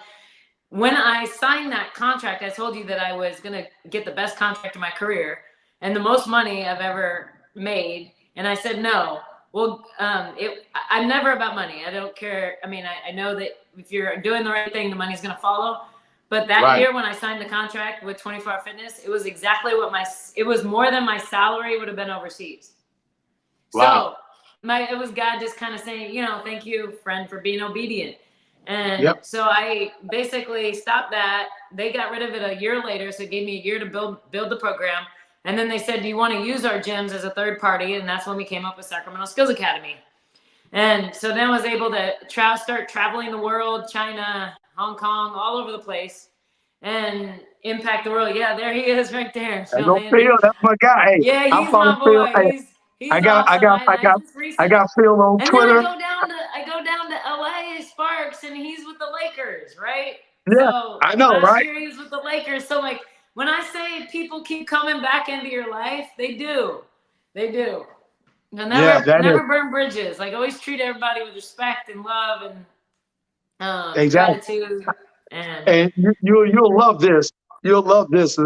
when I signed that contract, I told you that I was going to get the best contract of my career and the most money I've ever made. And I said, no. Well, I'm never about money. I don't care. I mean, I know that if you're doing the right thing, the money's going to follow. But that year when I signed the contract with 24 Hour Fitness, it was exactly what it was more than my salary would have been overseas. Wow. So it was God just kind of saying, thank you, friend, for being obedient. And so I basically stopped that. They got rid of it a year later. So it gave me a year to build the program. And then they said, do you want to use our gyms as a third party? And that's when we came up with Sacramento Skills Academy. And so then I was able to start traveling the world, China, Hong Kong, all over the place, and impact the world. Yeah, there he is right there. I don't feel that's my guy. Hey, yeah, he's my boy. Phil, he's I got Phil on Twitter. And then I go down to LA Sparks, and he's with the Lakers, right? Yeah, so I know, last right? year he was with the Lakers. So like when I say people keep coming back into your life, they do. And never burn bridges. Like always treat everybody with respect and love and gratitude. And you'll love this. You'll love this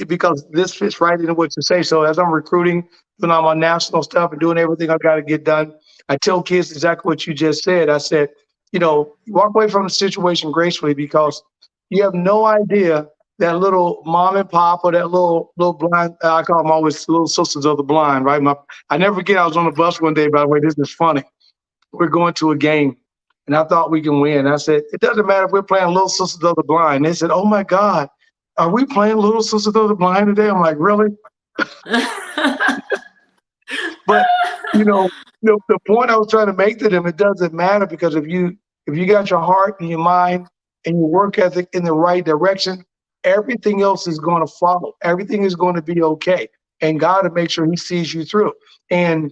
because this fits right into what you say. So as I'm recruiting, doing all my national stuff and doing everything I've got to get done, I tell kids exactly what you just said. I said, walk away from the situation gracefully because you have no idea that little mom and pop or that little blind, I call them always little sisters of the blind, right? I never forget, I was on the bus one day, by the way, this is funny. We're going to a game. And I thought we can win. I said, it doesn't matter if we're playing Little Sisters of the Blind. They said, oh, my God, are we playing Little Sisters of the Blind today? I'm like, really? But, the point I was trying to make to them, it doesn't matter because if you got your heart and your mind and your work ethic in the right direction, everything else is going to follow. Everything is going to be okay. And God will make sure he sees you through. And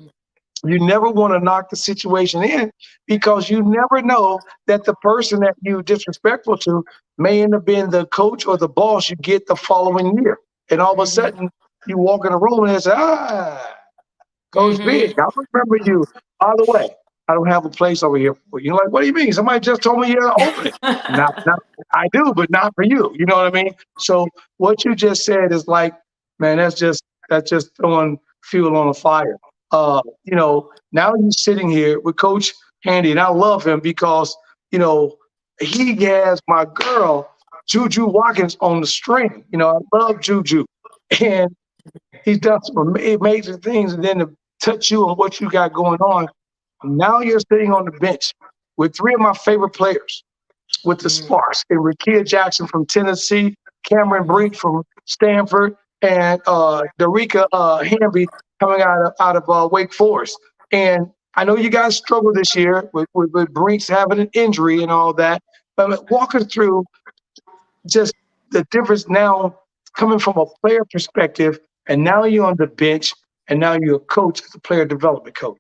you never want to knock the situation in because you never know that the person that you're disrespectful to may end up being the coach or the boss you get the following year. And all of a sudden you walk in a room and say, Coach Big, I remember you. By the way, I don't have a place over here for you. You're like, what do you mean? Somebody just told me you're opening. not, I do, but not for you. You know what I mean? So what you just said is like, man, that's just throwing fuel on a fire. Now you're sitting here with Coach Handy, and I love him because, he has my girl, Juju Watkins, on the string. I love Juju. And he's done some amazing things. And then touch you and what you got going on. Now you're sitting on the bench with three of my favorite players with the Sparks, and Rickea Jackson from Tennessee, Cameron Brink from Stanford, and Darica Hamby coming out of Wake Forest. And I know you guys struggled this year with Brinks having an injury and all that, but walk us through just the difference now coming from a player perspective, and now you're on the bench, and now you're a coach, as a player development coach.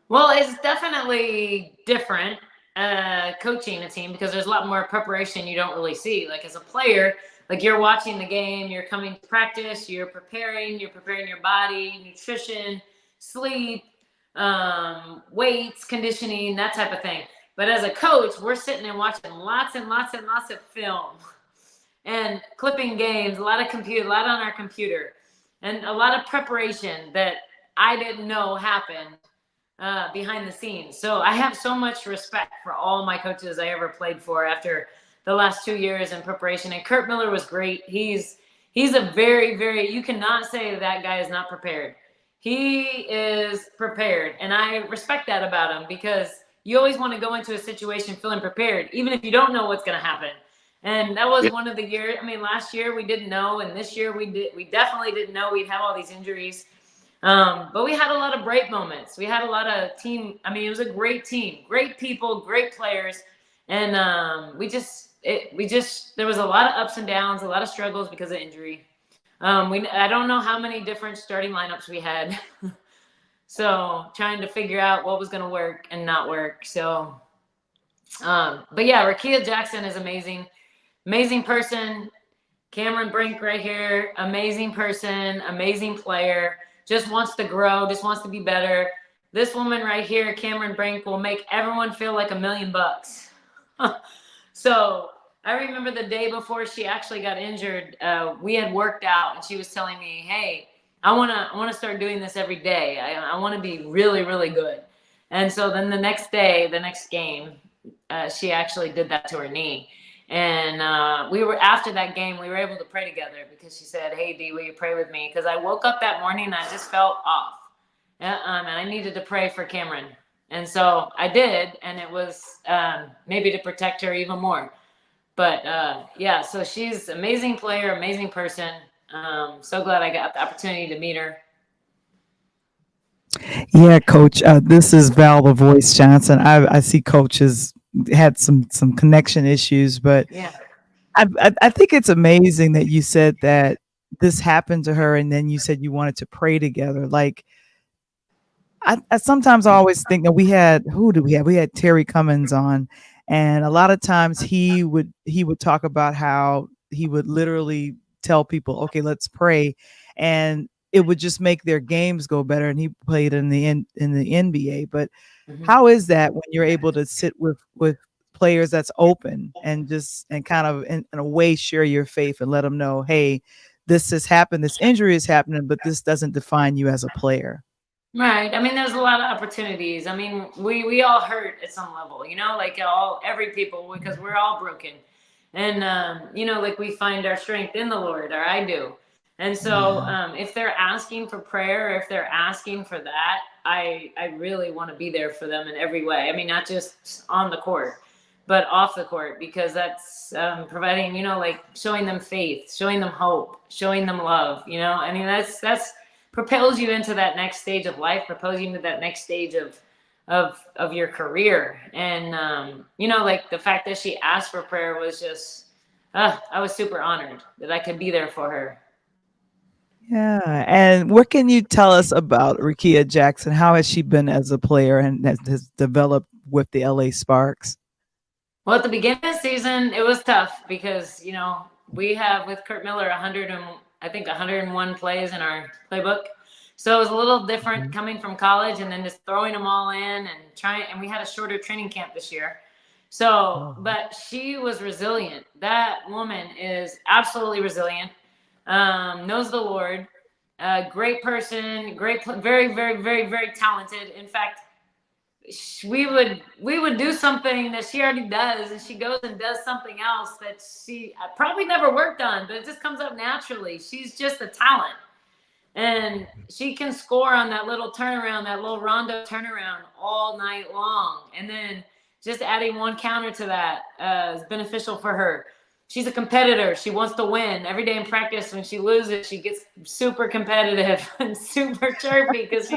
Well, it's definitely different coaching a team because there's a lot more preparation you don't really see. Like as a player, like you're watching the game, you're coming to practice, you're preparing your body, nutrition, sleep, weights, conditioning, that type of thing. But as a coach, we're sitting and watching lots and lots and lots of film and clipping games, a lot on our computer, and a lot of preparation that I didn't know happened behind the scenes. So I have so much respect for all my coaches I ever played for after the last 2 years in preparation. And Kurt Miller was great. He's a very, very, you cannot say that guy is not prepared. He is prepared. And I respect that about him because you always want to go into a situation feeling prepared, even if you don't know what's going to happen. And that was one of the years. I mean, last year we didn't know. And this year we definitely didn't know we'd have all these injuries. But we had a lot of great moments. We had a lot of team. I mean, it was a great team, great people, great players. And there was a lot of ups and downs, a lot of struggles because of injury. I don't know how many different starting lineups we had. So trying to figure out what was going to work and not work. So, but yeah, Rickea Jackson is amazing. Amazing person. Cameron Brink right here. Amazing person, amazing player. Just wants to grow, just wants to be better. This woman right here, Cameron Brink, will make everyone feel like $1 million. So I remember the day before she actually got injured, we had worked out and she was telling me, hey, I want to start doing this every day. I want to be really, really good. And so then the next day, the next game, she actually did that to her knee. And after that game, we were able to pray together because she said, hey, Dee, will you pray with me? Because I woke up that morning and I just felt off. And I needed to pray for Cameron. And so I did. And it was maybe to protect her even more. But yeah, so she's an amazing player, amazing person. So glad I got the opportunity to meet her. Yeah, Coach. This is Val the Voice Johnson. I see Coach has had some connection issues, but yeah, I think it's amazing that you said that this happened to her, and then you said you wanted to pray together. Like, I sometimes always think that we had Terry Cummins on, and a lot of times he would talk about how he would literally tell people, okay, let's pray, and it would just make their games go better. And he played in the NBA. But how is that when you're able to sit with players that's open and kind of in a way share your faith and let them know, hey, this has happened, this injury is happening, but this doesn't define you as a player. Right. I mean, there's a lot of opportunities. I mean, we all hurt at some level, like every people, because we're all broken. And, like we find our strength in the Lord, or I do. And so if they're asking for prayer, or if they're asking for that, I really want to be there for them in every way. I mean, not just on the court, but off the court, because that's providing, like showing them faith, showing them hope, showing them love, I mean, that's propels you into that next stage of life, propels you into that next stage of your career. And, like the fact that she asked for prayer was just, I was super honored that I could be there for her. Yeah. And what can you tell us about Rickea Jackson? How has she been as a player and has developed with the LA Sparks? Well, at the beginning of the season, it was tough because, we have with Kurt Miller 101 plays in our playbook. So it was a little different coming from college and then just throwing them all in and we had a shorter training camp this year. So, but she was resilient. That woman is absolutely resilient. Knows the Lord, great person, very, very, very, very talented. In fact, we would do something that she already does, and she goes and does something else that she probably never worked on, but it just comes up naturally. She's just a talent. And she can score on that little turnaround, that little rondo turnaround all night long. And then just adding one counter to that is beneficial for her. She's a competitor. She wants to win. Every day in practice, when she loses, she gets super competitive and super chirpy because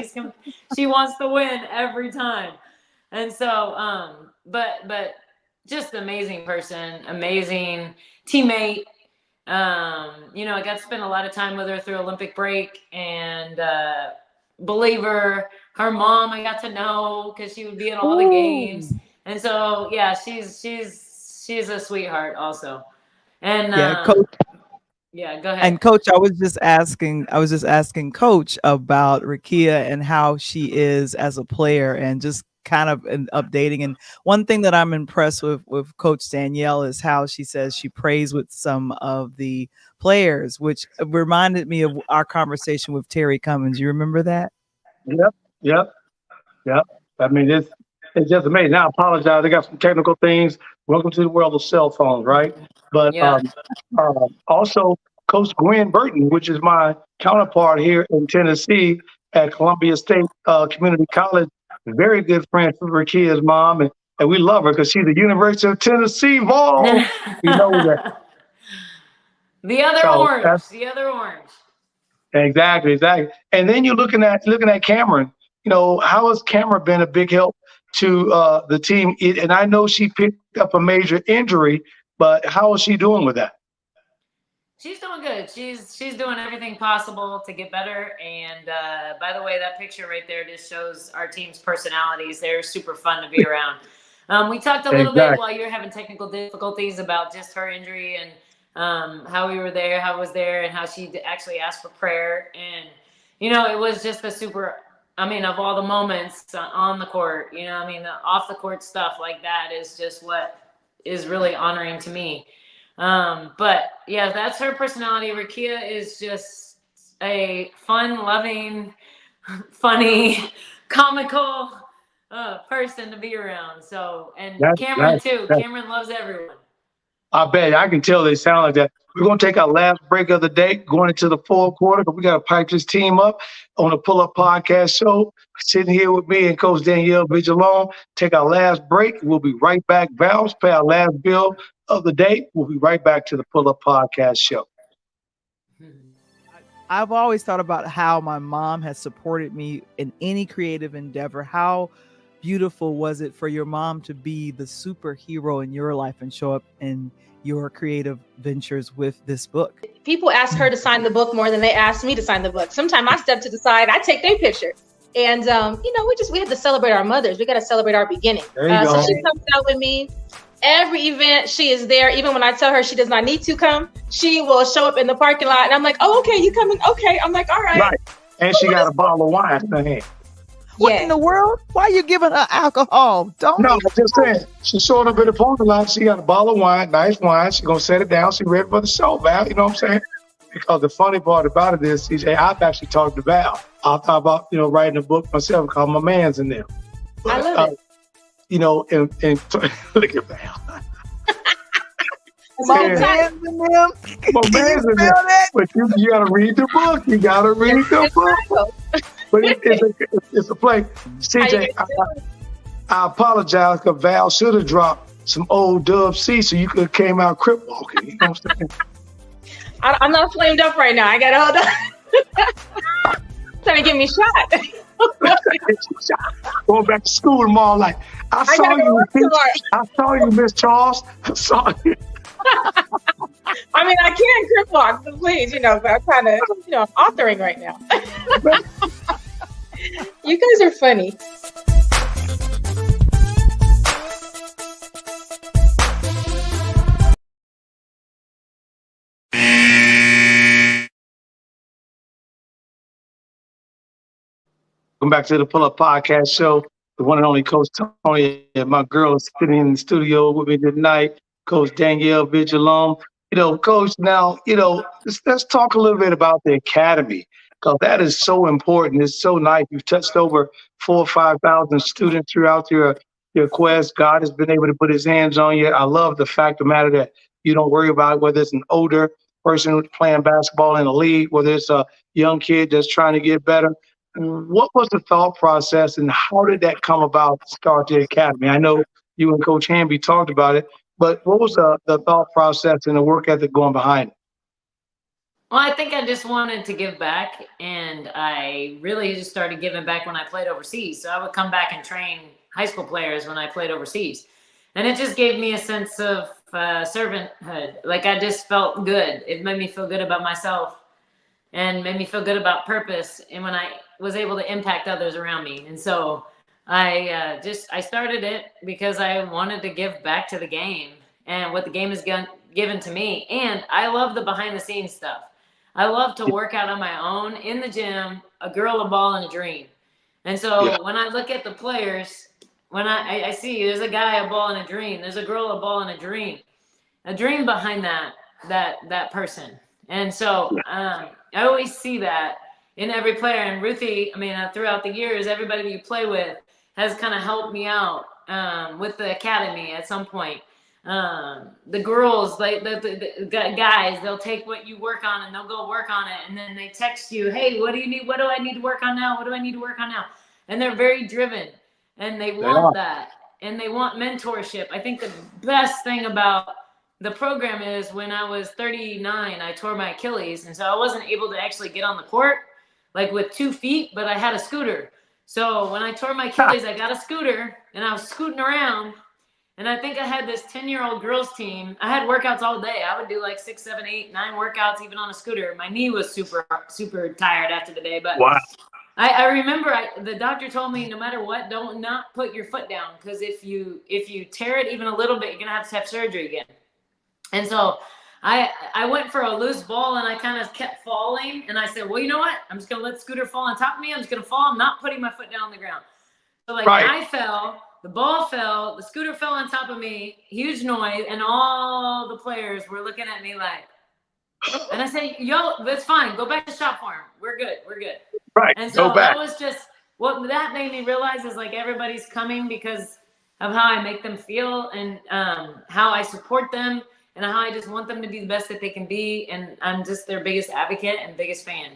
she wants to win every time. And so, but just amazing person, amazing teammate. I got to spend a lot of time with her through Olympic break, and believer. Her mom I got to know because she would be in all the games, and so yeah, she's a sweetheart also. And Coach. Yeah, go ahead. And Coach, I was just asking Coach about Rakia and how she is as a player, and just kind of updating. And one thing that I'm impressed with Coach Danielle is how she says she prays with some of the players, which reminded me of our conversation with Terry Cummins. You remember that? Yep. I mean, it's just amazing. Now, I apologize. I got some technical things. Welcome to the world of cell phones, right? But Yeah. Also, Coach Gwen Burton, which is my counterpart here in Tennessee at Columbia State Community College, very good friend for Rakia's mom, and we love her because she's the University of Tennessee Vol. You know that. The other orange. Exactly. And then you're looking at Cameron. How has Cameron been a big help to the team? And I know she picked up a major injury, but how is she doing with that? She's doing good. She's doing everything possible to get better. And by the way, that picture right there just shows our team's personalities. They're super fun to be around. We talked a little bit while you were having technical difficulties about just her injury and how we were there, how I was there, and how she actually asked for prayer. And, it was just of all the moments on the court, the off the court stuff like that is just what is really honoring to me. But yeah, that's her personality. Rakia is just a fun, loving, funny, comical person to be around. So, and Cameron too. Cameron loves everyone. I bet. I can tell they sound like that. We're going to take our last break of the day, going into the fourth quarter, but we got to pipe this team up on the Pull Up Podcast show. Sitting here with me and Coach Danielle Viglione. Take our last break. We'll be right back. Valves, pay our last bill of the day. We'll be right back to the Pull Up Podcast show. I've always thought about how my mom has supported me in any creative endeavor. How beautiful was it for your mom to be the superhero in your life and show up in your creative ventures with this book? People ask her to sign the book more than they ask me to sign the book. Sometimes I step to the side, I take their picture. And, we have to celebrate our mothers. We got to celebrate our beginning. So she comes out with me. Every event, she is there. Even when I tell her she does not need to come, she will show up in the parking lot. And I'm like, oh, okay, you coming? Okay. I'm like, all right. Right. And she got a bottle of wine in her hand. What in the world? Why are you giving her alcohol? No, I'm just saying. She showed up in the parking lot. She got a bottle of wine, nice wine. She's going to set it down. She ready for the show, Val. You know what I'm saying? Because the funny part about it is, CJ, I've actually talked to Val. I'll talk about, writing a book myself called My Man's in Them. But, I love it. And look at Val. My man's in them. My man's in them. But you got to read the book. You got to read the book. But it's a play. CJ, I apologize because Val should have dropped some old Dub C so you could have came out crip walking. You know what I'm saying? I'm not flamed up right now. I got to hold on. Trying to get me shot. Going back to school tomorrow, like, I saw you, Miss Charles. I saw you. I mean, I can crip walk, so please, but I'm kind of, authoring right now. You guys are funny. Welcome back to the Pull Up Podcast show. The one and only Coach Tony and my girl is sitting in the studio with me tonight, Coach Danielle Viglione. Coach, now, let's talk a little bit about the academy, because that is so important. It's so nice. You've touched over 4,000 or 5,000 students throughout your quest. God has been able to put his hands on you. I love the fact of the matter that you don't worry about whether it's an older person playing basketball in the league, whether it's a young kid that's trying to get better. What was the thought process, and how did that come about to start the academy? I know you and Coach Hamby talked about it, but what was the thought process and the work ethic going behind it? Well, I think I just wanted to give back, and I really just started giving back when I played overseas. So I would come back and train high school players when I played overseas. And it just gave me a sense of servanthood. Like, I just felt good. It made me feel good about myself and made me feel good about purpose. And when I was able to impact others around me. And so I started it because I wanted to give back to the game and what the game has given to me. And I love the behind the scenes stuff. I love to work out on my own in the gym, a girl, a ball, and a dream. And so when I look at the players, when I see there's a guy, a ball, and a dream, there's a girl, a ball, and a dream behind that person. And so I always see that in every player. And Ruthie, I mean, throughout the years, everybody you play with has kind of helped me out with the academy at some point. The girls, like the guys, they'll take what you work on and they'll go work on it. And then they text you, hey, what do you need? What do I need to work on now? What do I need to work on now? And they're very driven and they want that. And they want mentorship. I think the best thing about the program is when I was 39, I tore my Achilles. And so I wasn't able to actually get on the court like with 2 feet, but I had a scooter. So when I tore my Achilles, I got a scooter and I was scooting around. And I think I had this 10-year-old girls team. I had workouts all day. I would do like 6, 7, 8, 9 workouts, even on a scooter. My knee was super, super tired after the day. But wow. I remember the doctor told me, no matter what, don't not put your foot down. Because if you tear it even a little bit, you're going to have surgery again. And so I went for a loose ball and I kind of kept falling. And I said, well, you know what? I'm just going to let the scooter fall on top of me. I'm just going to fall. I'm not putting my foot down on the ground. So I fell. The ball fell, the scooter fell on top of me, huge noise, and all the players were looking at me like, and I said, yo, that's fine. Go back to shop farm. We're good. Right. And so that was just, what that made me realize is like everybody's coming because of how I make them feel and how I support them and how I just want them to be the best that they can be. And I'm just their biggest advocate and biggest fan.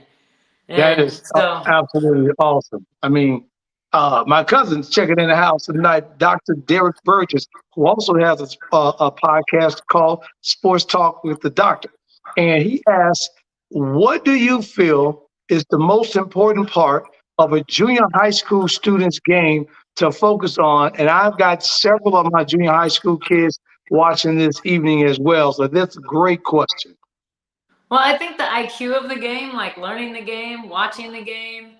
And that is absolutely awesome. I mean, my cousin's checking in the house tonight, Dr. Derek Burgess, who also has a podcast called Sports Talk with the Doctor. And he asked, what do you feel is the most important part of a junior high school student's game to focus on? And I've got several of my junior high school kids watching this evening as well. So that's a great question. Well, I think the IQ of the game, like learning the game, watching the game,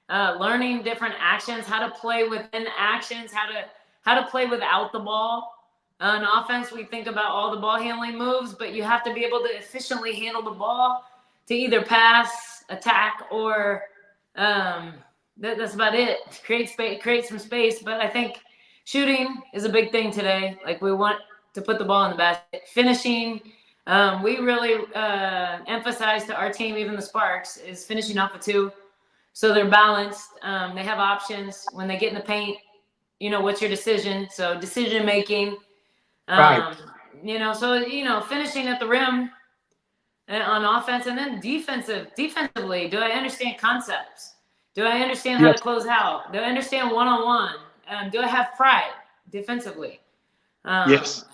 learning different actions, how to play within actions, how to play without the ball. On offense, we think about all the ball handling moves, but you have to be able to efficiently handle the ball to either pass, attack, or that's about it. Create some space. But I think shooting is a big thing today. Like, we want to put the ball in the basket. Finishing, we really emphasize to our team, even the Sparks, is finishing off a 2. So they're balanced. They have options. When they get in the paint, what's your decision? So decision making, right. Finishing at the rim on offense, and then defensively, do I understand concepts? Do I understand how to close out? Do I understand one-on-one? Do I have pride defensively? Yes.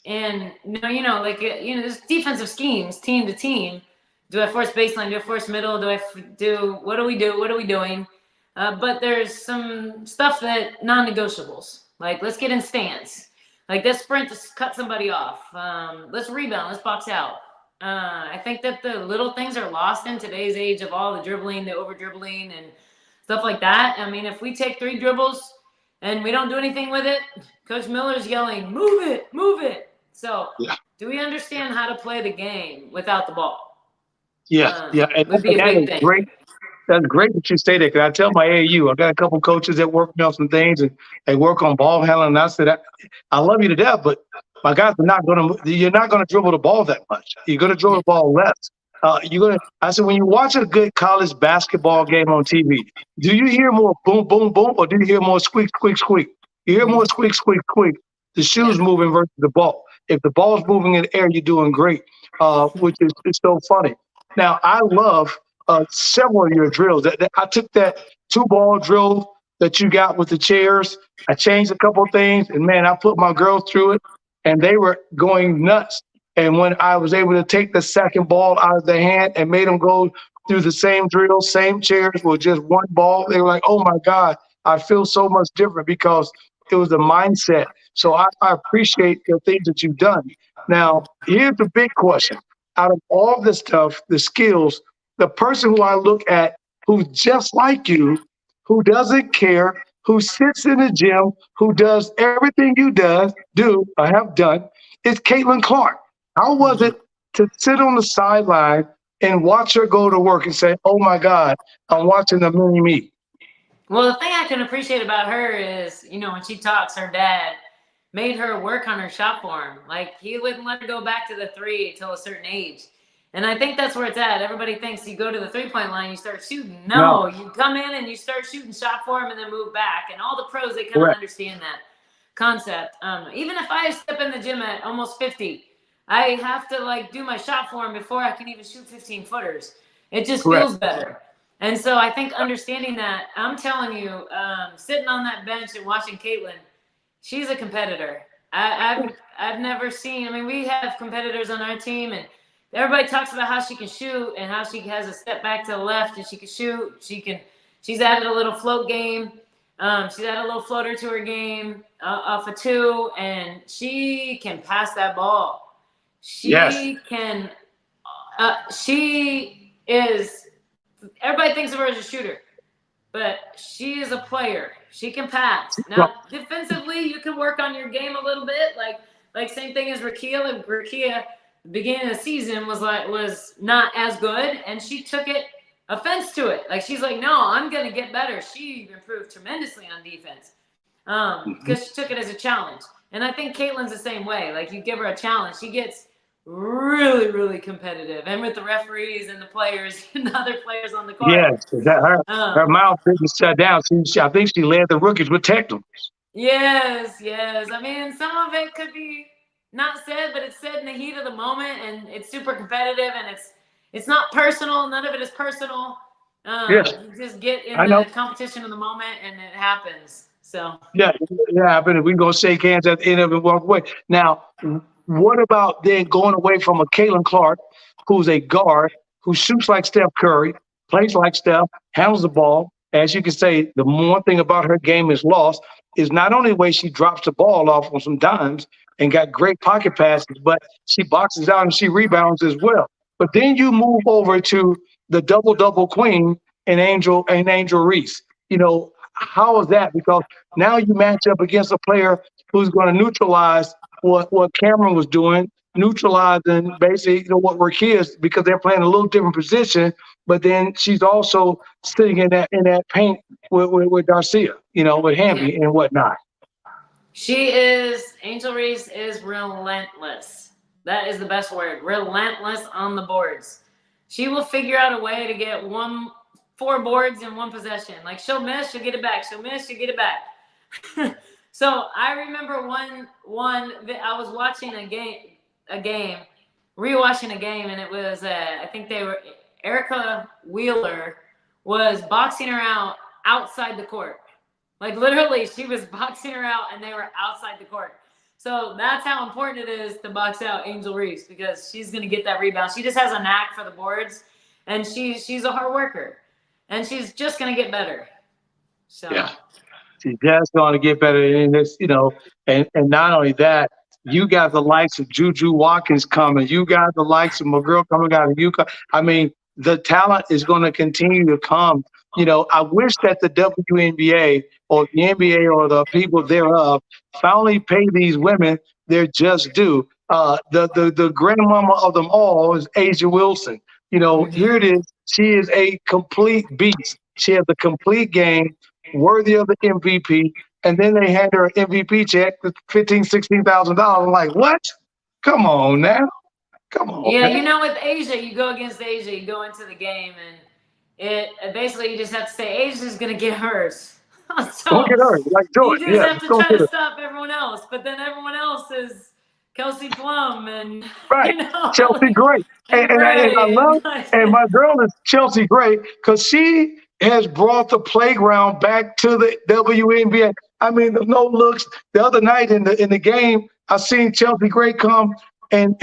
And there's defensive schemes, team to team. Do I force baseline? Do I force middle? What do we do? What are we doing? But there's some stuff that non-negotiables. Like, let's get in stance. Like, let's sprint to cut somebody off. Let's rebound. Let's box out. I think that the little things are lost in today's age of all the dribbling, the over-dribbling, and stuff like that. I mean, if we take 3 dribbles and we don't do anything with it, Coach Miller's yelling, move it, move it. So do we understand how to play the game without the ball? Yeah. And would be a big thing. Great. That's great that you say that, because I tell my AAU, I've got a couple coaches that work on some things, and they work on ball handling. And I said, I love you to death, but my guys you're not going to dribble the ball that much. You're going to dribble the ball less. I said, when you watch a good college basketball game on TV, do you hear more boom, boom, boom, or do you hear more squeak, squeak, squeak? You hear more squeak, squeak, squeak. The shoes moving versus the ball. If the ball's moving in the air, you're doing great, which is it's so funny. Now, I love several of your drills. I took that 2-ball drill that you got with the chairs. I changed a couple of things, and man, I put my girls through it, and they were going nuts. And when I was able to take the second ball out of their hand and made them go through the same drill, same chairs with just one ball, they were like, oh my God, I feel so much different because it was a mindset. So I appreciate the things that you've done. Now, here's the big question. Out of all the stuff, the skills, the person who I look at who's just like you, who doesn't care, who sits in the gym, who does everything you do or have done, is Caitlin Clark. How was it to sit on the sideline and watch her go to work and say, oh my God, I'm watching the mini me? Well, the thing I can appreciate about her is, you know, when she talks, her dad made her work on her shot form. Like, he wouldn't let her go back to the 3 till a certain age. And I think that's where it's at. Everybody thinks you go to the 3-point line, you start shooting. No, you come in and you start shooting shot form and then move back. And all the pros, they kind of understand that concept. Even if I step in the gym at almost 50, I have to like do my shot form before I can even shoot 15-footers. It just feels better. And so I think understanding that, I'm telling you, sitting on that bench and watching Caitlin, she's a competitor. I've never seen, I mean, we have competitors on our team, and everybody talks about how she can shoot and how she has a step back to the left and she can shoot. She's added a little float game. She's added a little floater to her game off a 2, and she can pass that ball. She can, she is, everybody thinks of her as a shooter, but she is a player. She can pass. Now, defensively, you can work on your game a little bit. Like same thing as Rakia. Like Rakia, beginning of the season was not as good, and she took it offense to it. Like, she's like, no, I'm going to get better. She improved tremendously on defense because she took it as a challenge. And I think Caitlin's the same way. Like, you give her a challenge, she gets really, really competitive, and with the referees and the players and the other players on the court. Yes, her mouth didn't shut down. I think she led the rookies with technicals. Yes. I mean, some of it could be not said, but it's said in the heat of the moment, and it's super competitive, and it's not personal. None of it is personal. You just get in the competition of the moment, and it happens. So but we gonna shake hands at the end of it and walk away. Now, what about then going away from a Caitlin Clark, who's a guard, who shoots like Steph Curry, plays like Steph, handles the ball? As you can say, the one thing about her game is lost is not only the way she drops the ball off on some dimes and got great pocket passes, but she boxes out and she rebounds as well. But then you move over to the double-double queen and Angel Reese. You know, how is that? Because now you match up against a player who's going to neutralize what Cameron was doing, neutralizing basically what Rakia is, because they're playing a little different position. But then she's also sitting in that paint with Darcia, with Hamby and whatnot. Angel Reese is relentless. That is the best word. Relentless on the boards. She will figure out a way to get 4 boards in one possession. Like, she'll miss, she'll get it back. She'll miss, she'll get it back. So I remember one I was watching rewatching a game, and it was I think Erica Wheeler was boxing her out outside the court. Like, literally, she was boxing her out, and they were outside the court. So that's how important it is to box out Angel Reese, because she's going to get that rebound. She just has a knack for the boards, and she's a hard worker, and she's just going to get better. So she's just going to get better in this, and not only that, you got the likes of Juju Watkins coming. You got the likes of my girl coming out of UConn. I mean, the talent is going to continue to come. I wish that the WNBA or the NBA or the people thereof finally pay these women their just due. The grandmama of them all is Asia Wilson. Here it is. She is a complete beast. She has a complete game, worthy of the MVP. And then they hand her an MVP check with $15,000, $16,000. I'm like, what? Come on now. Come on. Yeah, man. With Asia, you go against Asia, you go into the game, and it basically you just have to say Asia's gonna get hers. So don't get hers. Like, do you it. just have to try to stop everyone else, but then everyone else is Kelsey Plum and Right. Chelsea like, Gray. And I love, and my girl is Chelsea Gray because she has brought the playground back to the WNBA. I mean, the no looks. The other night in the game, I seen Chelsea Gray come and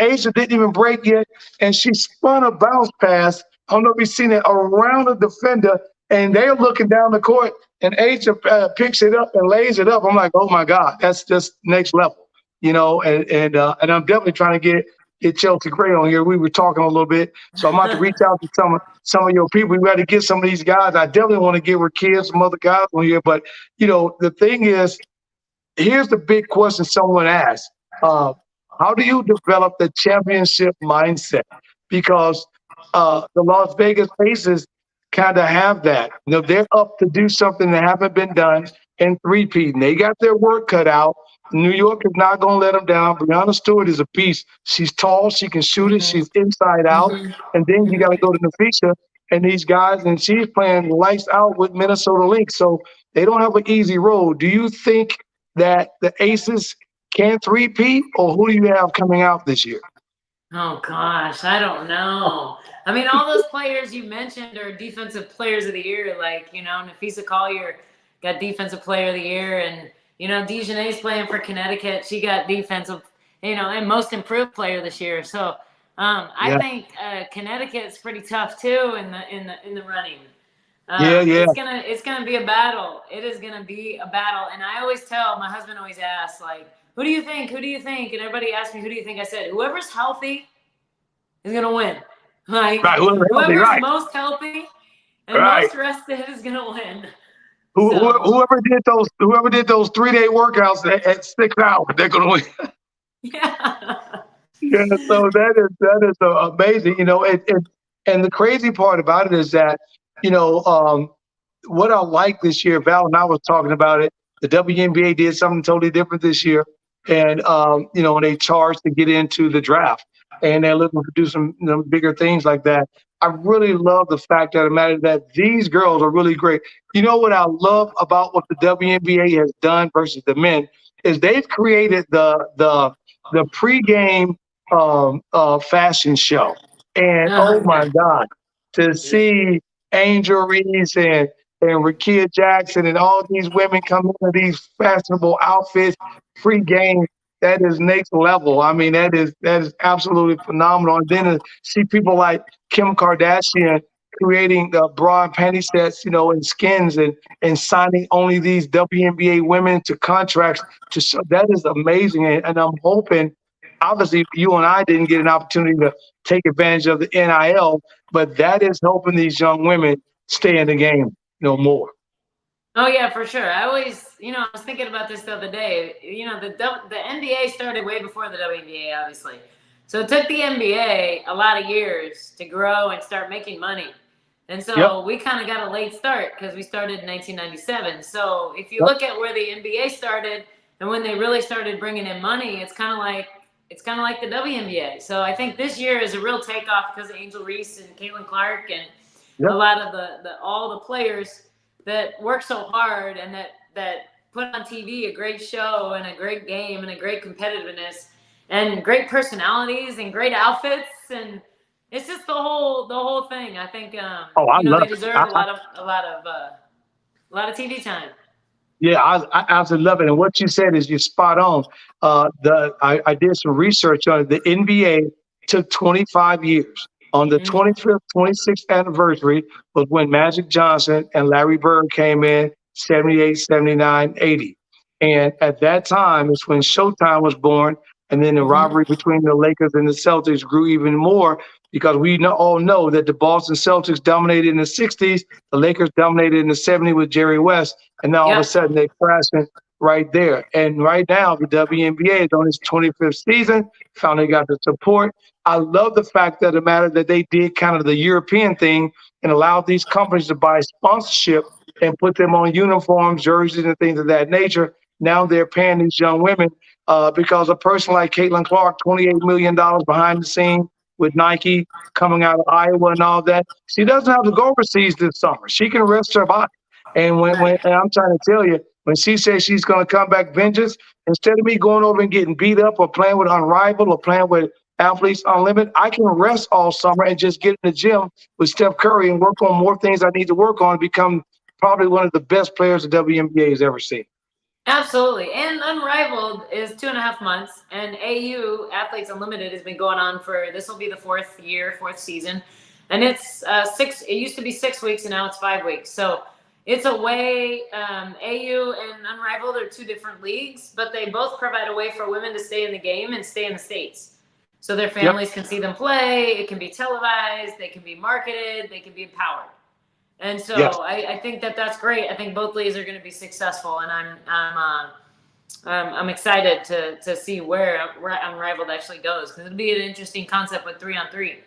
Asia didn't even break yet, and she spun a bounce pass. I don't know if you've seen it around the defender, and they're looking down the court, and Asia picks it up and lays it up. I'm like, oh my God, that's just next level. And I'm definitely trying to get Chelsea Gray on here. We were talking a little bit, so I'm about to reach out to some of your people. We got to get some of these guys. I definitely want to get with kids, some other guys on here. But the thing is, here's the big question someone asked: how do you develop the championship mindset? Because the Las Vegas Aces kind of have that. They're up to do something that haven't been done in three-peat. They got their work cut out. New York is not going to let them down. Brianna Stewart is a beast. She's tall. She can shoot it. She's inside out. And then you got to go to Nafisha and these guys, and she's playing lights out with Minnesota Lynx. So they don't have an easy road. Do you think that the Aces can three-peat, or who do you have coming out this year? Oh, gosh, I don't know. I mean, all those players you mentioned are defensive players of the year. Like, Nafisa Collier got defensive player of the year, and Dejanay's playing for Connecticut. She got defensive, and most improved player this year. So I think Connecticut's pretty tough too in the running. It's gonna be a battle. It is gonna be a battle. And I always tell my husband always asks, like, who do you think? Who do you think? And everybody asks me, who do you think? I said, whoever's healthy is gonna win. Like whoever's most healthy and most rested is gonna win. Whoever did those 3-day workouts at 6 hours, they're gonna win. Yeah. So that is amazing. And the crazy part about it is that what I like this year. Val and I was talking about it. The WNBA did something totally different this year, and they charged to get into the draft, and they're looking to do some bigger things like that. I really love the fact that these girls are really great. You know what I love about what the WNBA has done versus the men is they've created the pregame fashion show. And oh my God, to see Angel Reese and Rakia Jackson and all these women come into these fashionable outfits pregame, that is next level. I mean, that is absolutely phenomenal. And then to see people like Kim Kardashian creating the bra and panty sets, and skins and signing only these WNBA women to contracts to show, that is amazing. And I'm hoping, obviously, you and I didn't get an opportunity to take advantage of the NIL, but that is helping these young women stay in the game, more. Oh yeah, for sure. I always, I was thinking about this the other day. The NBA started way before the WNBA, obviously. So it took the NBA a lot of years to grow and start making money. And so we kind of got a late start because we started in 1997. So if you look at where the NBA started and when they really started bringing in money, it's kind of like the WNBA. So I think this year is a real takeoff because of Angel Reese and Caitlin Clark and a lot of all the players that work so hard and that put on TV a great show and a great game and a great competitiveness and great personalities and great outfits, and it's just the whole thing. I think they deserve a lot of TV time. Yeah, I absolutely love it. And what you said is you're spot on. I did some research on it. The NBA took 25 years. On the 25th, 26th anniversary was when Magic Johnson and Larry Bird came in, 78, 79, 80. And at that time is when Showtime was born. And then the rivalry between the Lakers and the Celtics grew even more because we all know that the Boston Celtics dominated in the 60s. The Lakers dominated in the 70s with Jerry West. And now all of a sudden they're crashing right there. And right now the WNBA is on its 25th season. Finally got the support. I love the fact that that they did kind of the European thing and allowed these companies to buy sponsorship and put them on uniforms, jerseys, and things of that nature. Now they're paying these young women because a person like Caitlin Clark, $28 million behind the scene with Nike coming out of Iowa and all that. She doesn't have to go overseas this summer. She can rest her body. And when I'm trying to tell you, when she says she's going to come back vengeance, instead of me going over and getting beat up or playing with Unrivaled or playing with Athletes Unlimited, I can rest all summer and just get in the gym with Steph Curry and work on more things I need to work on and become probably one of the best players the WNBA has ever seen. Absolutely. And Unrivaled is 2.5 months, and AU, Athletes Unlimited, has been going on for, this will be the fourth season. And it's it used to be 6 weeks, and now it's 5 weeks. So it's a way, AU and Unrivaled are two different leagues, but they both provide a way for women to stay in the game and stay in the States. So their families can see them play. It can be televised. They can be marketed. They can be empowered. And so I think that's great. I think both leagues are going to be successful, and I'm excited to see where Unrivaled actually goes, because it'll be an interesting concept with 3-on-3.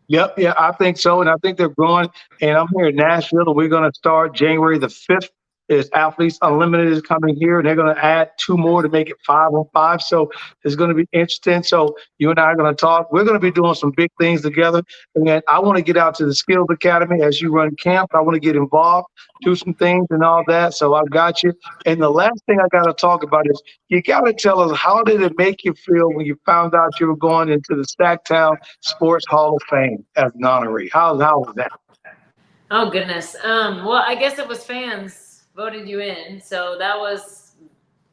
Yep, yeah, I think so, and I think they're growing. And I'm here in Nashville, and we're going to start January the 5th. Is Athletes Unlimited is coming here, and they're going to add 2 more to make it 5-on-5. So it's going to be interesting. So you and I are going to talk. We're going to be doing some big things together. And I want to get out to the Skills Academy as you run camp. I want to get involved, do some things and all that. So I've got you. And the last thing I got to talk about is you got to tell us, how did it make you feel when you found out you were going into the Sacktown Sports Hall of Fame as an honoree? How was that? Oh, goodness. Well, I guess it was fans voted you in, so that was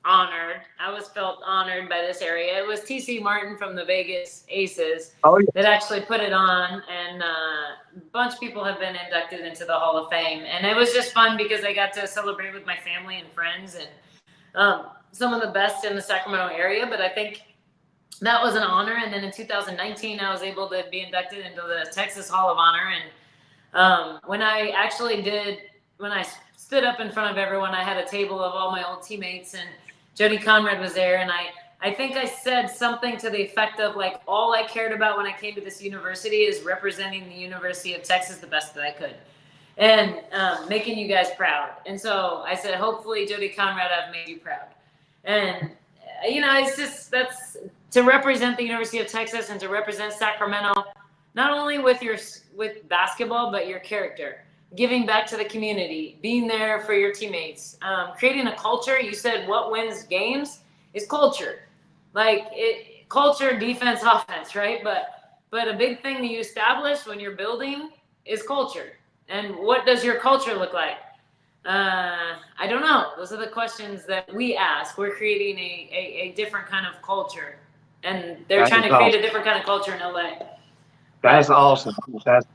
honored. I was felt honored by this area. It was TC Martin from the Vegas Aces that actually put it on, and a bunch of people have been inducted into the Hall of Fame, and it was just fun because I got to celebrate with my family and friends and some of the best in the Sacramento area. But I think that was an honor. And then in 2019, I was able to be inducted into the Texas Hall of Honor. And when I stood up in front of everyone, I had a table of all my old teammates, and Jody Conrad was there. And I think I said something to the effect of, like, all I cared about when I came to this university is representing the University of Texas the best that I could, and making you guys proud. And so I said, hopefully, Jody Conrad, I've made you proud. And, it's just, that's to represent the University of Texas and to represent Sacramento, not only with basketball, but your character. Giving back to the community, being there for your teammates, creating a culture. You said what wins games is culture. Culture, defense, offense, right? But a big thing that you establish when you're building is culture. And what does your culture look like? I don't know. Those are the questions that we ask. We're creating a different kind of culture, and they're trying to create a different kind of culture in LA. That's awesome. That's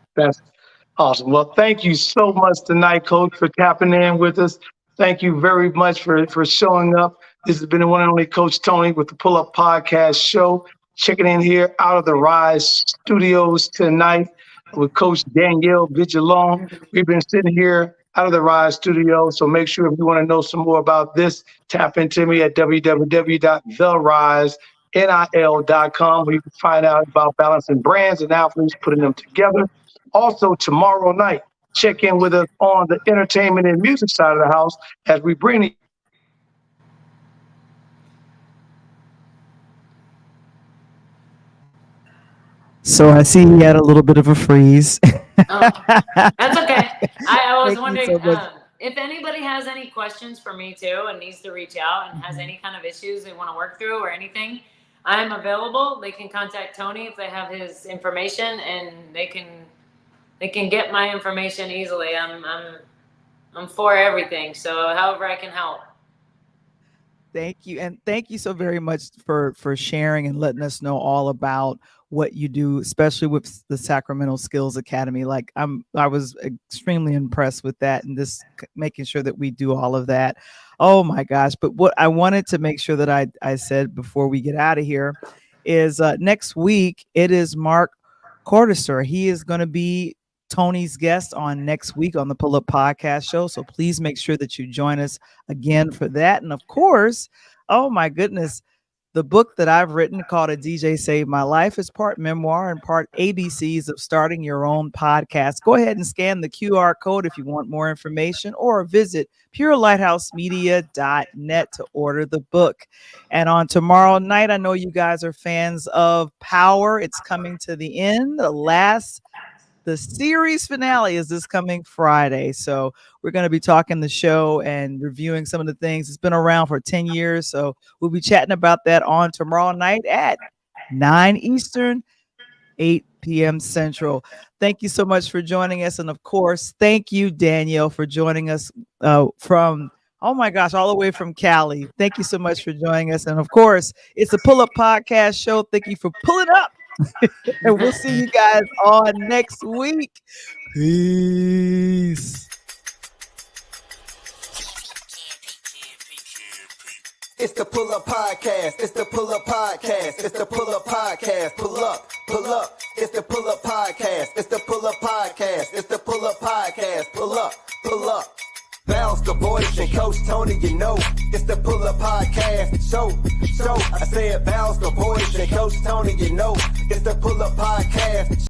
awesome. Well, thank you so much tonight, Coach, for tapping in with us. Thank you very much for showing up. This has been the one and only Coach Tony with the Pull Up Podcast Show. Checking in here out of the Rise Studios tonight with Coach Danielle Viglione. We've been sitting here out of the Rise Studios. So make sure if you want to know some more about this, tap into me at www.therisenil.com, where you can find out about balancing brands and athletes, putting them together. Also, tomorrow night, check in with us on the entertainment and music side of the house as we bring you. So I see you had a little bit of a freeze. Oh, that's okay. I was wondering if anybody has any questions for me too and needs to reach out and has any kind of issues they want to work through or anything, I'm available. They can contact Tony if they have his information, and they can get my information easily. I'm for everything. So however I can help. Thank you. And thank you so very much for sharing and letting us know all about what you do, especially with the Sacramento Skills Academy. I was extremely impressed with that, and this making sure that we do all of that. Oh my gosh. But what I wanted to make sure that I said before we get out of here is next week, it is Mark Cordiser. He is going to be Tony's guest on next week on the Pull Up Podcast Show. So please make sure that you join us again for that. And of course, oh my goodness, the book that I've written called A DJ Saved My Life is part memoir and part ABCs of starting your own podcast. Go ahead and scan the QR code if you want more information, or visit purelighthouse.media.net to order the book. And on tomorrow night, I know you guys are fans of Power. It's coming to the end, the last The series finale is this coming Friday. So we're going to be talking the show and reviewing some of the things. It's been around for 10 years. So we'll be chatting about that on tomorrow night at 9 Eastern, 8 p.m. Central. Thank you so much for joining us. And of course, thank you, Danielle, for joining us from, oh my gosh, all the way from Cali. Thank you so much for joining us. And of course, it's a Pull Up Podcast show. Thank you for pulling up. And we'll see you guys on next week. Peace. It's the Pull Up Podcast. It's the Pull Up Podcast. It's the Pull Up Podcast. Pull up, pull up. It's the Pull Up Podcast. It's the Pull Up Podcast. It's the Pull Up Podcast. Pull up, pull up. Bounce the boys and Coach Tony, you know. It's the Pull Up Podcast. So, I said bounce the boys and Coach Tony, you know. It's the Pull